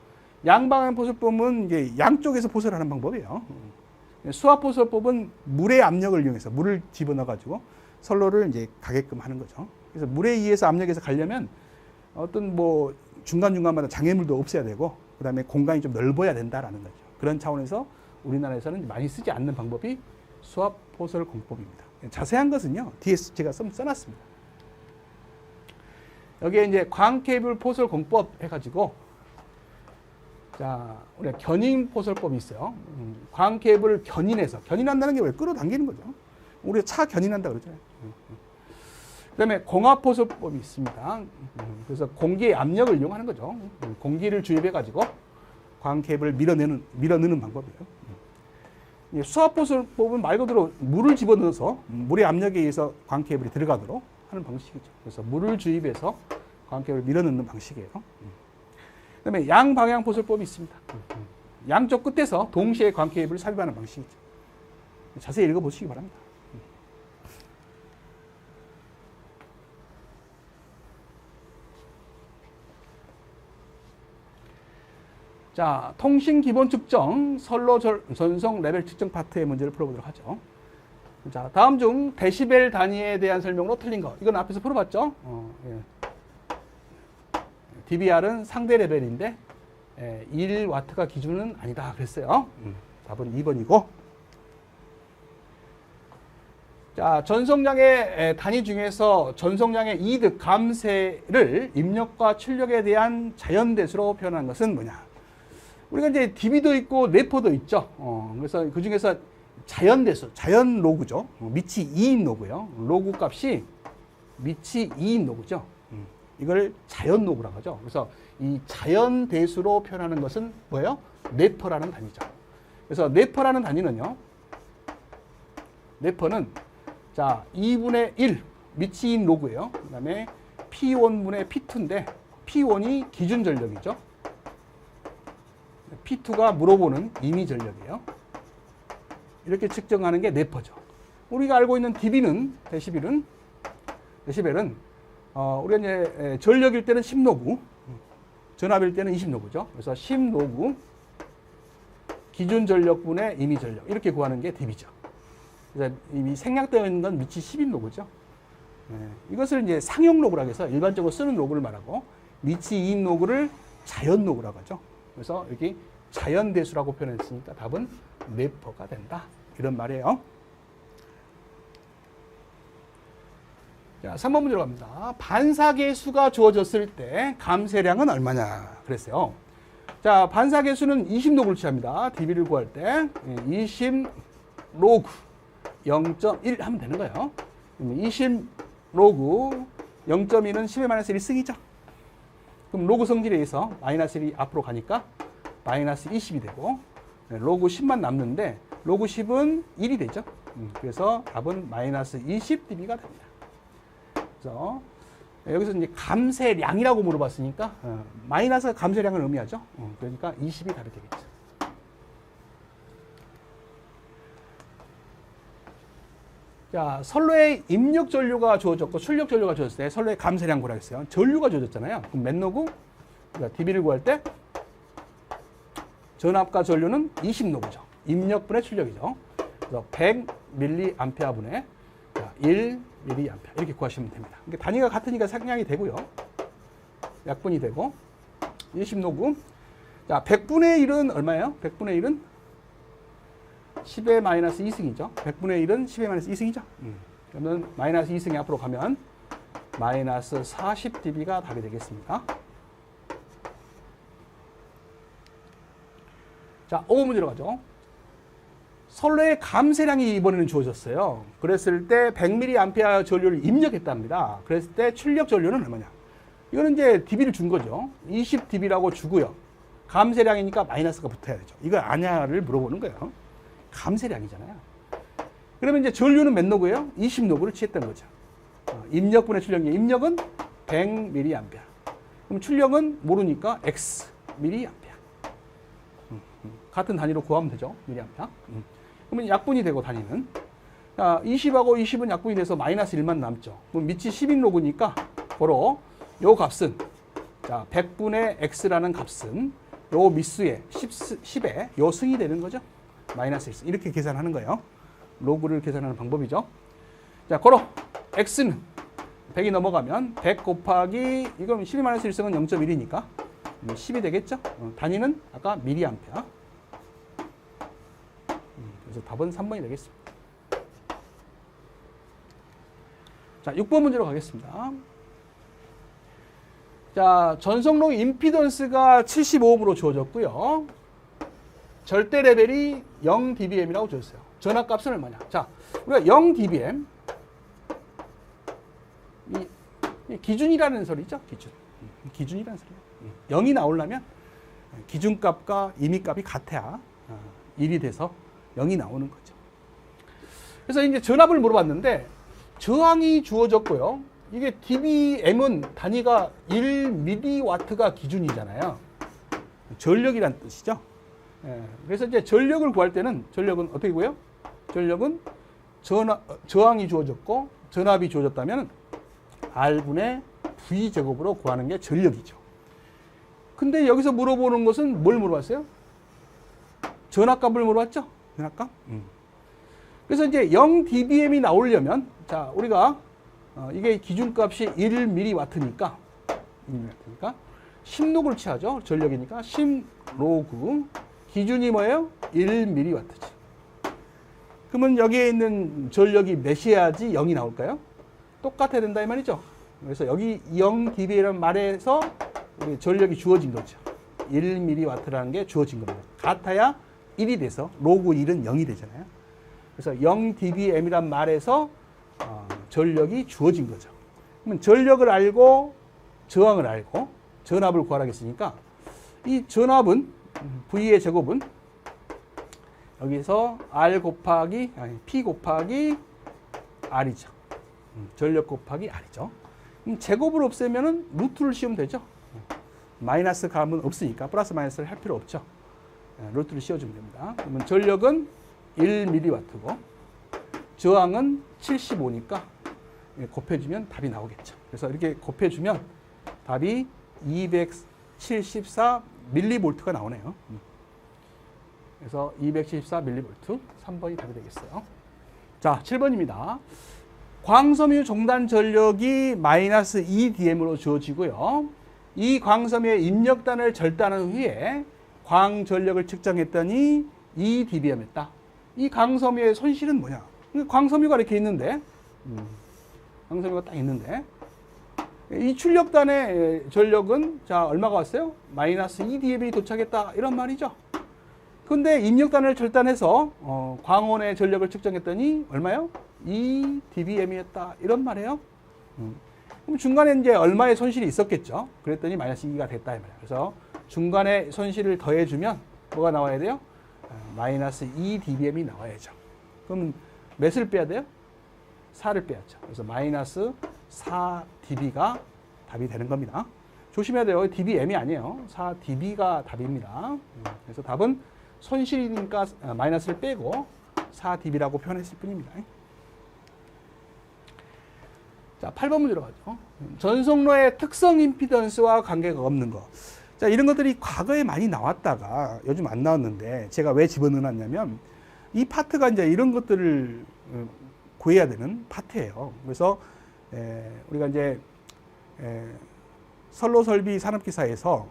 양방향 포설법은 이제 양쪽에서 포설하는 방법이에요. 수압 포설법은 물의 압력을 이용해서 물을 집어넣어 가지고 선로를 이제 가게끔 하는 거죠. 그래서 물에 의해서 압력에서 가려면 어떤 뭐 중간중간마다 장애물도 없애야 되고 그다음에 공간이 좀 넓어야 된다라는 거죠. 그런 차원에서 우리나라에서는 많이 쓰지 않는 방법이 수압 포설 공법입니다. 자세한 것은요, 뒤에 제가 써놨습니다. 여기에 이제 광 케이블 포설 공법 해가지고, 자, 우리가 견인 포설법이 있어요. 광 케이블을 견인한다는 게 왜 끌어당기는 거죠? 우리가 차 견인한다 그러잖아요. 그 다음에 공합 포설법이 있습니다. 그래서 공기의 압력을 이용하는 거죠. 공기를 주입해가지고 광 케이블을 밀어넣는 방법이에요. 수압 포설법은 말 그대로 물을 집어넣어서 물의 압력에 의해서 광 케이블이 들어가도록 하는 방식이죠. 그래서 물을 주입해서 광 케이블을 밀어넣는 방식이에요. 그다음에 양방향 포설법이 있습니다. 양쪽 끝에서 동시에 광 케이블을 삽입하는 방식이죠. 자세히 읽어보시기 바랍니다. 자, 통신 기본 측정, 선로 전송 레벨 측정 파트의 문제를 풀어보도록 하죠. 자, 다음 중 데시벨 단위에 대한 설명으로 틀린 거. 이건 앞에서 풀어봤죠? DBR은 상대 레벨인데 1W가 기준은 아니다 그랬어요. 답은 2번이고. 자, 전송량의 단위 중에서 전송량의 이득 감세를 입력과 출력에 대한 자연대수로 표현한 것은 뭐냐? 우리가 이제 DB도 있고 래퍼도 있죠. 그래서 그 중에서 자연대수, 자연 로그죠. 미치 2인 로그요. 로그 값이 미치 2인 로그죠. 이걸 자연 로그라고 하죠. 그래서 이 자연대수로 표현하는 것은 뭐예요? 래퍼라는 단위죠. 그래서 래퍼라는 단위는요. 래퍼는 자 2분의 1 미치인 로그예요. 그 다음에 P1분의 P2인데 P1이 기준 전력이죠. P2가 물어보는 임의 전력이에요. 이렇게 측정하는 게 네퍼죠. 우리가 알고 있는 dB는 데시벨은 우리가 이제 전력일 때는 10로그, 전압일 때는 20로그죠. 그래서 10로그 기준 전력분의 임의 전력 이렇게 구하는 게 dB죠. 그래서 이미 생략되어 있는 건 미치 10인로그죠. 이것을 이제 상용 로그라고 해서 일반적으로 쓰는 로그를 말하고 미치 2인 로그를 자연 로그라고 하죠. 그래서 이렇게 자연 대수라고 표현했으니까 답은 네퍼가 된다. 이런 말이에요. 자, 3번 문제로 갑니다. 반사계수가 주어졌을 때 감쇄량은 얼마냐 그랬어요. 자, 반사계수는 20로그를 취합니다. dB를 구할 때 20로그 0.1 하면 되는 거예요. 20로그 0.1은 10의 마이너스 1승이죠. 그럼 로그 성질에 의해서 마이너스 1이 앞으로 가니까 마이너스 20이 되고 로그 10만 남는데 로그 10은 1이 되죠. 그래서 답은 마이너스 20dB가 됩니다. 그래서 여기서 이제 감쇄량이라고 물어봤으니까 마이너스가 감쇄량을 의미하죠. 그러니까 20이 답이 되겠죠. 자, 선로에 입력 전류가 주어졌고 출력 전류가 주어졌을 때 선로의 감쇄량 구하겠어요. 전류가 주어졌잖아요. 그럼 몇 로그? 그러니까 dB를 구할 때 전압과 전류는 20로그죠. 입력분의 출력이죠. 그래서 100mA 분의 1mA 이렇게 구하시면 됩니다. 그러니까 단위가 같으니까 생략이 되고요. 약분이 되고 20로그. 자, 100분의 1은 얼마예요? 100분의 1은 10의 마이너스 2승이죠. 100분의 1은 10의 마이너스 2승이죠. 그러면 마이너스 2승이 앞으로 가면 마이너스 40dB가 답이 되겠습니다. 자, 5번 문제로 가죠. 선로의 감쇄량이 이번에는 주어졌어요. 그랬을 때 100mA 전류를 입력했답니다. 그랬을 때 출력 전류는 얼마냐? 이거는 이제 dB를 준 거죠. 20dB라고 주고요. 감쇄량이니까 마이너스가 붙어야 되죠. 이거 아냐를 물어보는 거예요. 감쇄량이잖아요. 그러면 이제 전류는 몇 로그예요? 20로그를 취했던 거죠. 입력분의 출력량. 입력은 100mA. 그럼 출력은 모르니까 x mA. 같은 단위로 구하면 되죠. mA. 그러면 약분이 되고 단위는. 자, 20하고 20은 약분이 돼서 마이너스 1만 남죠. 그럼 밑이 10인로그니까 바로 요 값은 자, 100분의 x라는 값은 요 밑수에 10에 요 승이 되는 거죠. 마이너스 1승. 이렇게 계산하는 거예요. 로그를 계산하는 방법이죠. 자, 그럼 x는 100이 넘어가면 100 곱하기 이건 12 마이너스 1승은 0.1이니까 10이 되겠죠. 단위는 아까 mA. 그래서 답은 3번이 되겠습니다. 자, 6번 문제로 가겠습니다. 자, 전송로 임피던스가 75ohm으로 주어졌고요. 절대 레벨이 0dBm이라고 주었어요. 전압값은 얼마냐? 자, 우리가 0dBm 이 기준이라는 소리죠. 기준이라는 소리예요. 0이 나오려면 기준값과 임의값이 같아야 1이 돼서 0이 나오는 거죠. 그래서 이제 전압을 물어봤는데 저항이 주어졌고요. 이게 dBm은 단위가 1mW가 기준이잖아요. 전력이란 뜻이죠. 그래서 이제 전력을 구할 때는 전력은 어떻게 구해요? 전력은 저항이 주어졌고 전압이 주어졌다면 R분의 V 제곱으로 구하는 게 전력이죠. 근데 여기서 물어보는 것은 뭘 물어봤어요? 전압값을 물어봤죠? 전압값? 그래서 이제 0dBm이 나오려면 자, 우리가 이게 기준값이 1mW니까 10로그를 취하죠. 전력이니까 10로그 기준이 뭐예요? 1mW지. 그러면 여기에 있는 전력이 몇이어야지 0이 나올까요? 똑같아야 된다 이 말이죠. 그래서 여기 0dB라는 말에서 우리 전력이 주어진 거죠. 1mW라는 게 주어진 겁니다. 같아야 1이 돼서 로그 1은 0이 되잖아요. 그래서 0dBm이란 말에서 전력이 주어진 거죠. 그러면 전력을 알고 저항을 알고 전압을 구하라겠으니까 이 전압은 V의 제곱은 여기서 R 곱하기 P 곱하기 R이죠. 전력 곱하기 R이죠. 제곱을 없애면은 루트를 씌우면 되죠. 마이너스 감은 없으니까 플러스 마이너스를 할 필요 없죠. 루트를 씌워주면 됩니다. 그러면 전력은 1mW고 저항은 75니까 곱해주면 답이 나오겠죠. 그래서 이렇게 곱해주면 답이 274mV가 나오네요. 그래서 274mV, 3번이 답이 되겠어요. 자, 7번입니다. 광섬유 종단 전력이 마이너스 2dm으로 주어지고요. 이 광섬유의 입력단을 절단한 후에 광전력을 측정했더니 2dbm이었다. 이 광섬유의 손실은 뭐냐? 광섬유가 이렇게 있는데, 광섬유가 딱 있는데, 이 출력단의 전력은 자 얼마가 왔어요? 마이너스 2db이 도착했다 이런 말이죠. 근데 입력단을 절단해서 광원의 전력을 측정했더니 얼마요? 2dbm이었다 이런 말이에요. 그럼 중간에 이제 얼마의 손실이 있었겠죠. 그랬더니 마이너스 2가 됐다 이 말이에요. 그래서 중간에 손실을 더해주면 뭐가 나와야 돼요? 마이너스 2dbm이 나와야죠. 그럼 몇을 빼야 돼요? 4를 빼야죠. 그래서 마이너스 4db가 답이 되는 겁니다. 조심해야 돼요. dbm이 아니에요. 4db가 답입니다. 그래서 답은 손실이니까 마이너스를 빼고 4db라고 표현했을 뿐입니다. 자, 8번 문제로 가죠. 전송로의 특성 임피던스와 관계가 없는 것. 자, 이런 것들이 과거에 많이 나왔다가 요즘 안 나왔는데 제가 왜 집어넣었냐면 이 파트가 이제 이런 것들을 구해야 되는 파트예요. 그래서 우리가 이제 선로설비 산업기사에서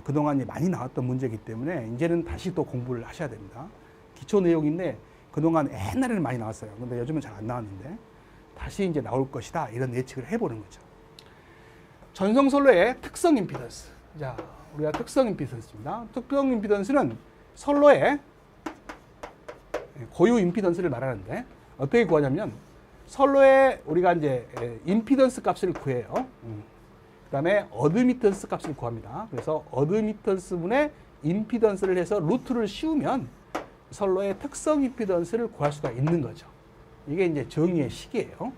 그동안 많이 나왔던 문제이기 때문에 이제는 다시 또 공부를 하셔야 됩니다. 기초 내용인데 그동안 옛날에는 많이 나왔어요. 근데 요즘은 잘 안 나왔는데 다시 이제 나올 것이다 이런 예측을 해보는 거죠. 전송선로의 특성 임피던스. 자, 우리가 특성 임피던스입니다. 특성 임피던스는 선로의 고유 임피던스를 말하는데 어떻게 구하냐면 선로에 우리가 이제 임피던스 값을 구해요. 그 다음에 어드미턴스 값을 구합니다. 그래서 어드미턴스 분의 임피던스를 해서 루트를 씌우면 선로의 특성 임피던스를 구할 수가 있는 거죠. 이게 이제 정의의 식이에요.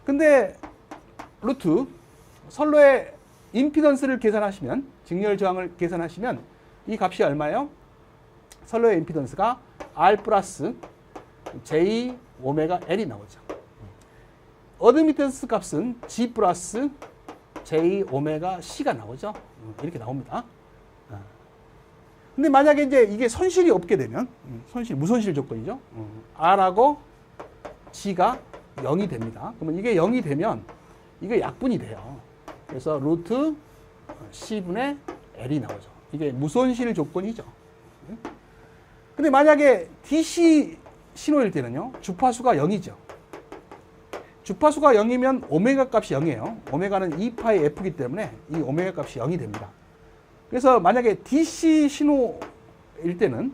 근데 루트, 선로의 임피던스를 계산하시면, 직렬 저항을 계산하시면 이 값이 얼마예요? 선로의 임피던스가 R 플러스 J 오메가 L이 나오죠. 어드미턴스 값은 G 플러스 J 오메가 C가 나오죠. 이렇게 나옵니다. 근데 만약에 이제 이게 손실이 없게 되면, 무손실 조건이죠. R하고 G가 0이 됩니다. 그러면 이게 0이 되면 이게 약분이 돼요. 그래서 루트 C분의 L이 나오죠. 이게 무손실 조건이죠. 근데 만약에 DC 신호일 때는요, 주파수가 0이죠. 주파수가 0이면 오메가 값이 0이에요. 오메가는 2파이 F이기 때문에 이 오메가 값이 0이 됩니다. 그래서 만약에 DC 신호일 때는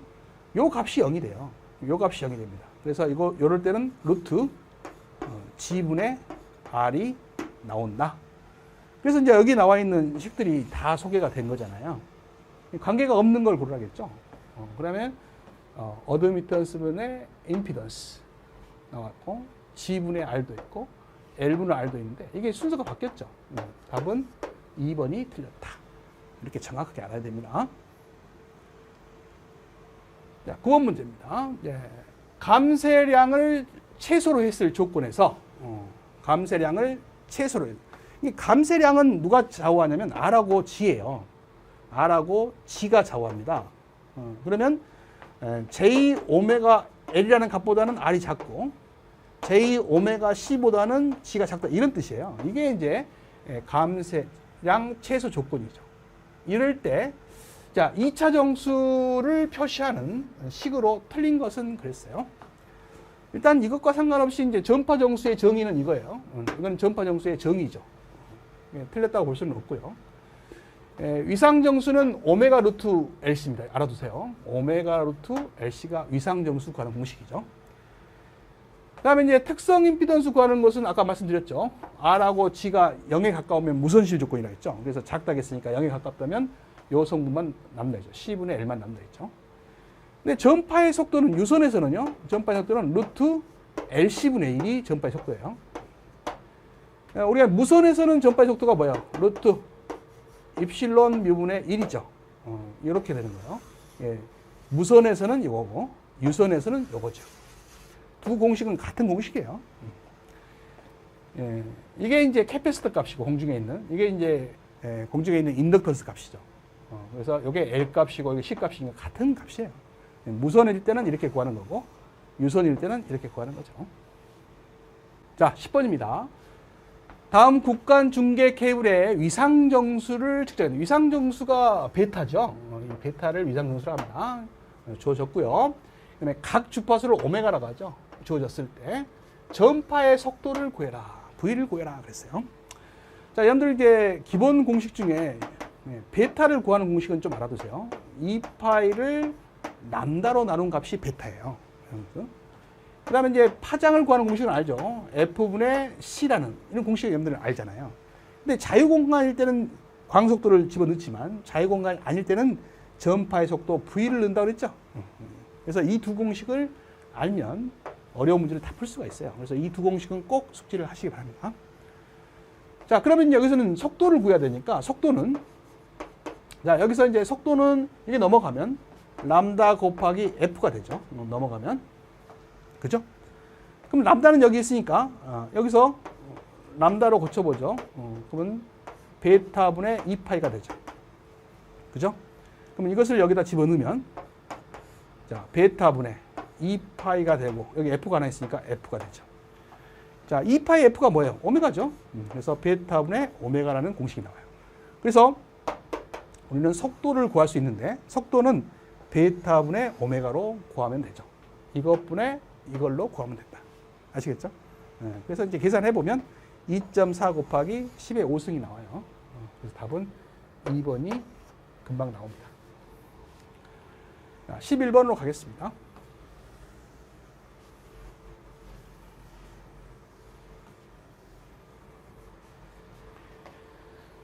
요 값이 0이 돼요. 요 값이 0이 됩니다. 그래서 요럴 때는 루트 G분의 R이 나온다. 그래서 이제 여기 나와 있는 식들이 다 소개가 된 거잖아요. 관계가 없는 걸 고르라겠죠. 그러면 어드미턴스분의 임피던스 나왔고 G분의 R도 있고 L분의 R도 있는데 이게 순서가 바뀌었죠. 답은 2번이 틀렸다. 이렇게 정확하게 알아야 됩니다. 자, 9번 문제입니다. 감쇄량을 최소로 했을 조건에서 감쇄량을 최소로 했을. 이 감쇄량은 누가 좌우하냐면 R하고 G예요. R하고 G가 좌우합니다. 그러면 J 오메가 L이라는 값보다는 R이 작고 J 오메가 C보다는 G가 작다 이런 뜻이에요. 이게 이제 감쇄량 최소 조건이죠. 이럴 때 자, 2차 정수를 표시하는 식으로 틀린 것은 그랬어요. 일단 이것과 상관없이 이제 전파 정수의 정의는 이거예요. 이건 전파 정수의 정의죠. 틀렸다고 볼 수는 없고요. 위상 정수는 오메가 루트 LC입니다. 알아두세요. 오메가 루트 LC가 위상 정수 구하는 공식이죠. 그 다음에 이제 특성 임피던스 구하는 것은 아까 말씀드렸죠. R하고 G가 0에 가까우면 무손실 조건이라고 했죠. 그래서 작다고 했으니까 0에 가깝다면 요 성분만 남다있죠. C분의 L만 남다있죠. 근데 전파의 속도는 유선에서는요. 전파의 속도는 루트 LC분의 1이 전파의 속도예요. 우리가 무선에서는 전파의 속도가 뭐예요? 루트 입실론 뮤분의 1이죠. 이렇게 되는 거예요. 예. 무선에서는 이거고 유선에서는 이거죠. 두 공식은 같은 공식이에요. 예. 이게 이제 캐패시터 값이고 공중에 있는 이게 이제 공중에 있는 인덕턴스 값이죠. 그래서 이게 L 값이고 이게 C 값이니까 같은 값이에요. 무선일 때는 이렇게 구하는 거고 유선일 때는 이렇게 구하는 거죠. 자, 10번입니다. 다음 국간 중계 케이블의 위상 정수를 측정합니다. 위상 정수가 베타죠. 이 베타를 위상 정수로 합니다. 주어졌고요. 그다음에 각 주파수를 오메가라고 하죠. 주어졌을 때 전파의 속도를 구해라. V를 구해라 그랬어요. 자, 여러분들 이제 기본 공식 중에 베타를 구하는 공식은 좀 알아두세요. 2파이를 람다로 나눈 값이 베타예요. 그 다음에 이제 파장을 구하는 공식은 알죠. F분의 C라는 이런 공식을 여러분들은 알잖아요. 근데 자유공간일 때는 광속도를 집어넣지만 자유공간이 아닐 때는 전파의 속도 V를 넣는다고 그랬죠. 그래서 이 두 공식을 알면 어려운 문제를 다 풀 수가 있어요. 그래서 이 두 공식은 꼭 숙지를 하시기 바랍니다. 자, 그러면 여기서는 속도를 구해야 되니까 속도는 자, 여기서 이제 속도는 이게 넘어가면 람다 곱하기 F가 되죠. 넘어가면. 그죠? 그럼 람다는 여기 있으니까 여기서 람다로 고쳐보죠. 그러면 베타분의 2파이가 되죠. 그죠? 그럼 이것을 여기다 집어넣으면 자, 베타분의 2파이가 되고 여기 F가 하나 있으니까 F가 되죠. 자, 2파이 F가 뭐예요? 오메가죠. 그래서 베타분의 오메가라는 공식이 나와요. 그래서 우리는 속도를 구할 수 있는데 속도는 베타분의 오메가로 구하면 되죠. 이것분의 이걸로 구하면 된다. 아시겠죠? 네, 그래서 이제 계산해 보면 2.4 곱하기 10의 5승이 나와요. 그래서 답은 2번이 금방 나옵니다. 자, 11번으로 가겠습니다.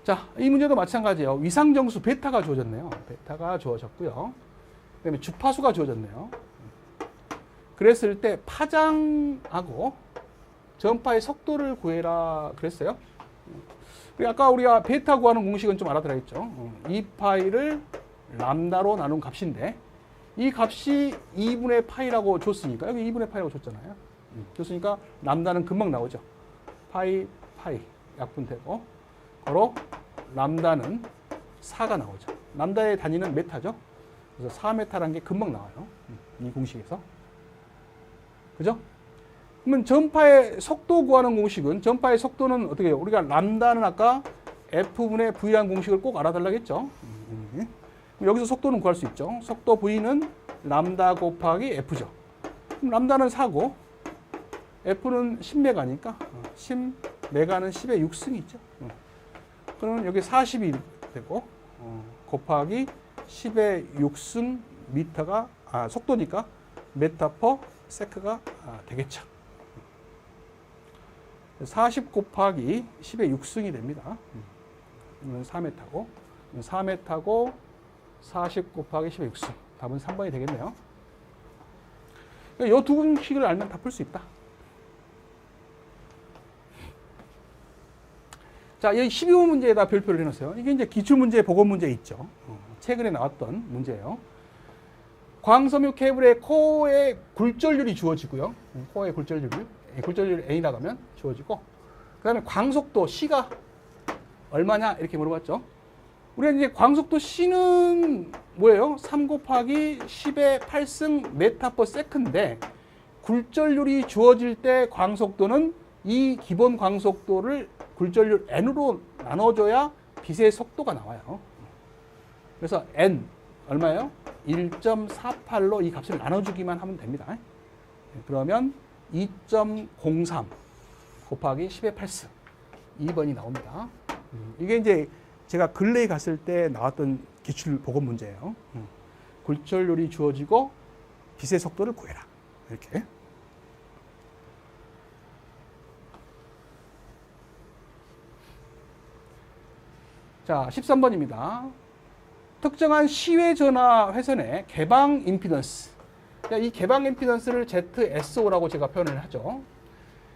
자, 이 문제도 마찬가지예요. 위상정수 베타가 주어졌네요. 베타가 주어졌고요. 그다음에 주파수가 주어졌네요. 그랬을 때 파장하고 전파의 속도를 구해라 그랬어요. 아까 우리가 베타 구하는 공식은 좀 알아들어 있죠. 2파이를 람다로 나눈 값인데 이 값이 2분의 파이라고 줬으니까 여기 2분의 파이라고 줬잖아요. 줬으니까 람다는 금방 나오죠. 파이 약분되고 바로 람다는 4가 나오죠. 람다의 단위는 메타죠. 그래서 4메타라는 게 금방 나와요. 이 공식에서. 그죠? 그러면 전파의 속도 구하는 공식은 전파의 속도는 어떻게 해요? 우리가 람다는 아까 F분의 V라는 공식을 꼭 알아달라고 했죠. 여기서 속도는 구할 수 있죠. 속도 V는 람다 곱하기 F죠. 그럼 람다는 4고 F는 10메가니까 10메가는 10의 6승이죠. 그러면 여기 40이 되고 곱하기 10의 6승 미터가 속도니까 메타 퍼 세크가 되겠죠. 40 곱하기 10의 6승이 됩니다. 이건 4m고 4m고 40 곱하기 10의 6승. 답은 3번이 되겠네요. 이 두 공식을 알면 다 풀 수 있다. 자, 여기 12번 문제에다 별표를 해놓으세요. 이게 이제 기출문제, 보건문제 있죠. 최근에 나왔던 문제예요. 광섬유 케이블의 코어의 굴절률이 주어지고요. 코어의 굴절률 A라고 하면 주어지고, 그 다음에 광속도 C가 얼마냐 이렇게 물어봤죠. 우리가 이제 광속도 C는 뭐예요? 3 곱하기 10의 8승 메타 퍼 세컨인데 굴절률이 주어질 때 광속도는 이 기본 광속도를 굴절률 N으로 나눠줘야 빛의 속도가 나와요. 그래서 N 얼마예요? 1.48로 이 값을 나눠주기만 하면 됩니다. 그러면 2.03 곱하기 10의 8승 2번이 나옵니다. 이게 이제 제가 근래에 갔을 때 나왔던 기출 보건 문제예요. 굴절률이 주어지고 빛의 속도를 구해라. 이렇게. 자, 13번입니다. 특정한 시외 전화 회선의 개방 임피던스. 이 개방 임피던스를 ZSO라고 제가 표현을 하죠.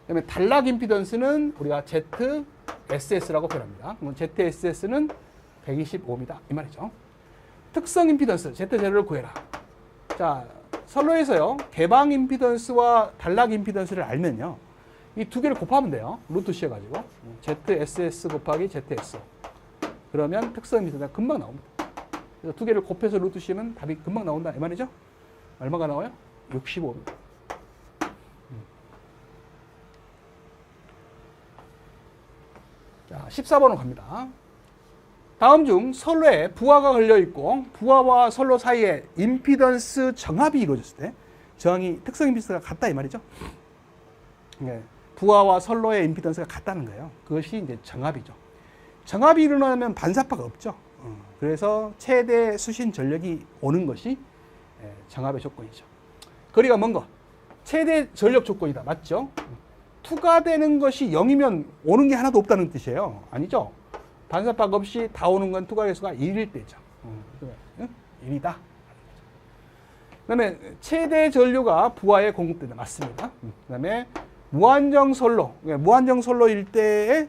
그다음에 단락 임피던스는 우리가 ZSS라고 표현합니다. 그럼 ZSS는 125입니다. 이 말이죠. 특성 임피던스 Z0를 구해라. 자, 선로에서요. 개방 임피던스와 단락 임피던스를 알면요. 이 두 개를 곱하면 돼요. 루트 씌워가지고 ZSS 곱하기 ZS. 그러면 특성 임피던스가 금방 나옵니다. 그래서 두 개를 곱해서 루트 씌우면 답이 금방 나온다. 이 말이죠. 얼마가 나와요? 65입니다. 자, 14번으로 갑니다. 다음 중 선로에 부하가 걸려 있고 부하와 선로 사이에 임피던스 정합이 이루어졌을 때 저항이 특성 임피던스가 같다 이 말이죠. 네, 부하와 선로의 임피던스가 같다는 거예요. 그것이 이제 정합이죠. 정합이 일어나면 반사파가 없죠. 그래서 최대 수신 전력이 오는 것이 정합의 조건이죠. 거리가 먼 거 최대 전력 조건이다. 맞죠? 투과되는 것이 0이면 오는 게 하나도 없다는 뜻이에요. 아니죠? 반사파가 없이 다 오는 건 투과 개수가 1일 때죠. 1이다. 그 다음에 최대 전류가 부하에 공급된다. 맞습니다. 그 다음에 무한정 선로. 무한정 선로일 때에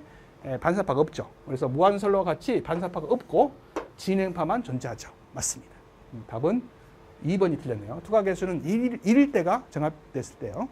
반사파가 없죠. 그래서 무한 선로와 같이 반사파가 없고 진행파만 존재하죠. 맞습니다. 답은 2번이 틀렸네요. 투과 개수는 1일 때가 정합됐을 때요.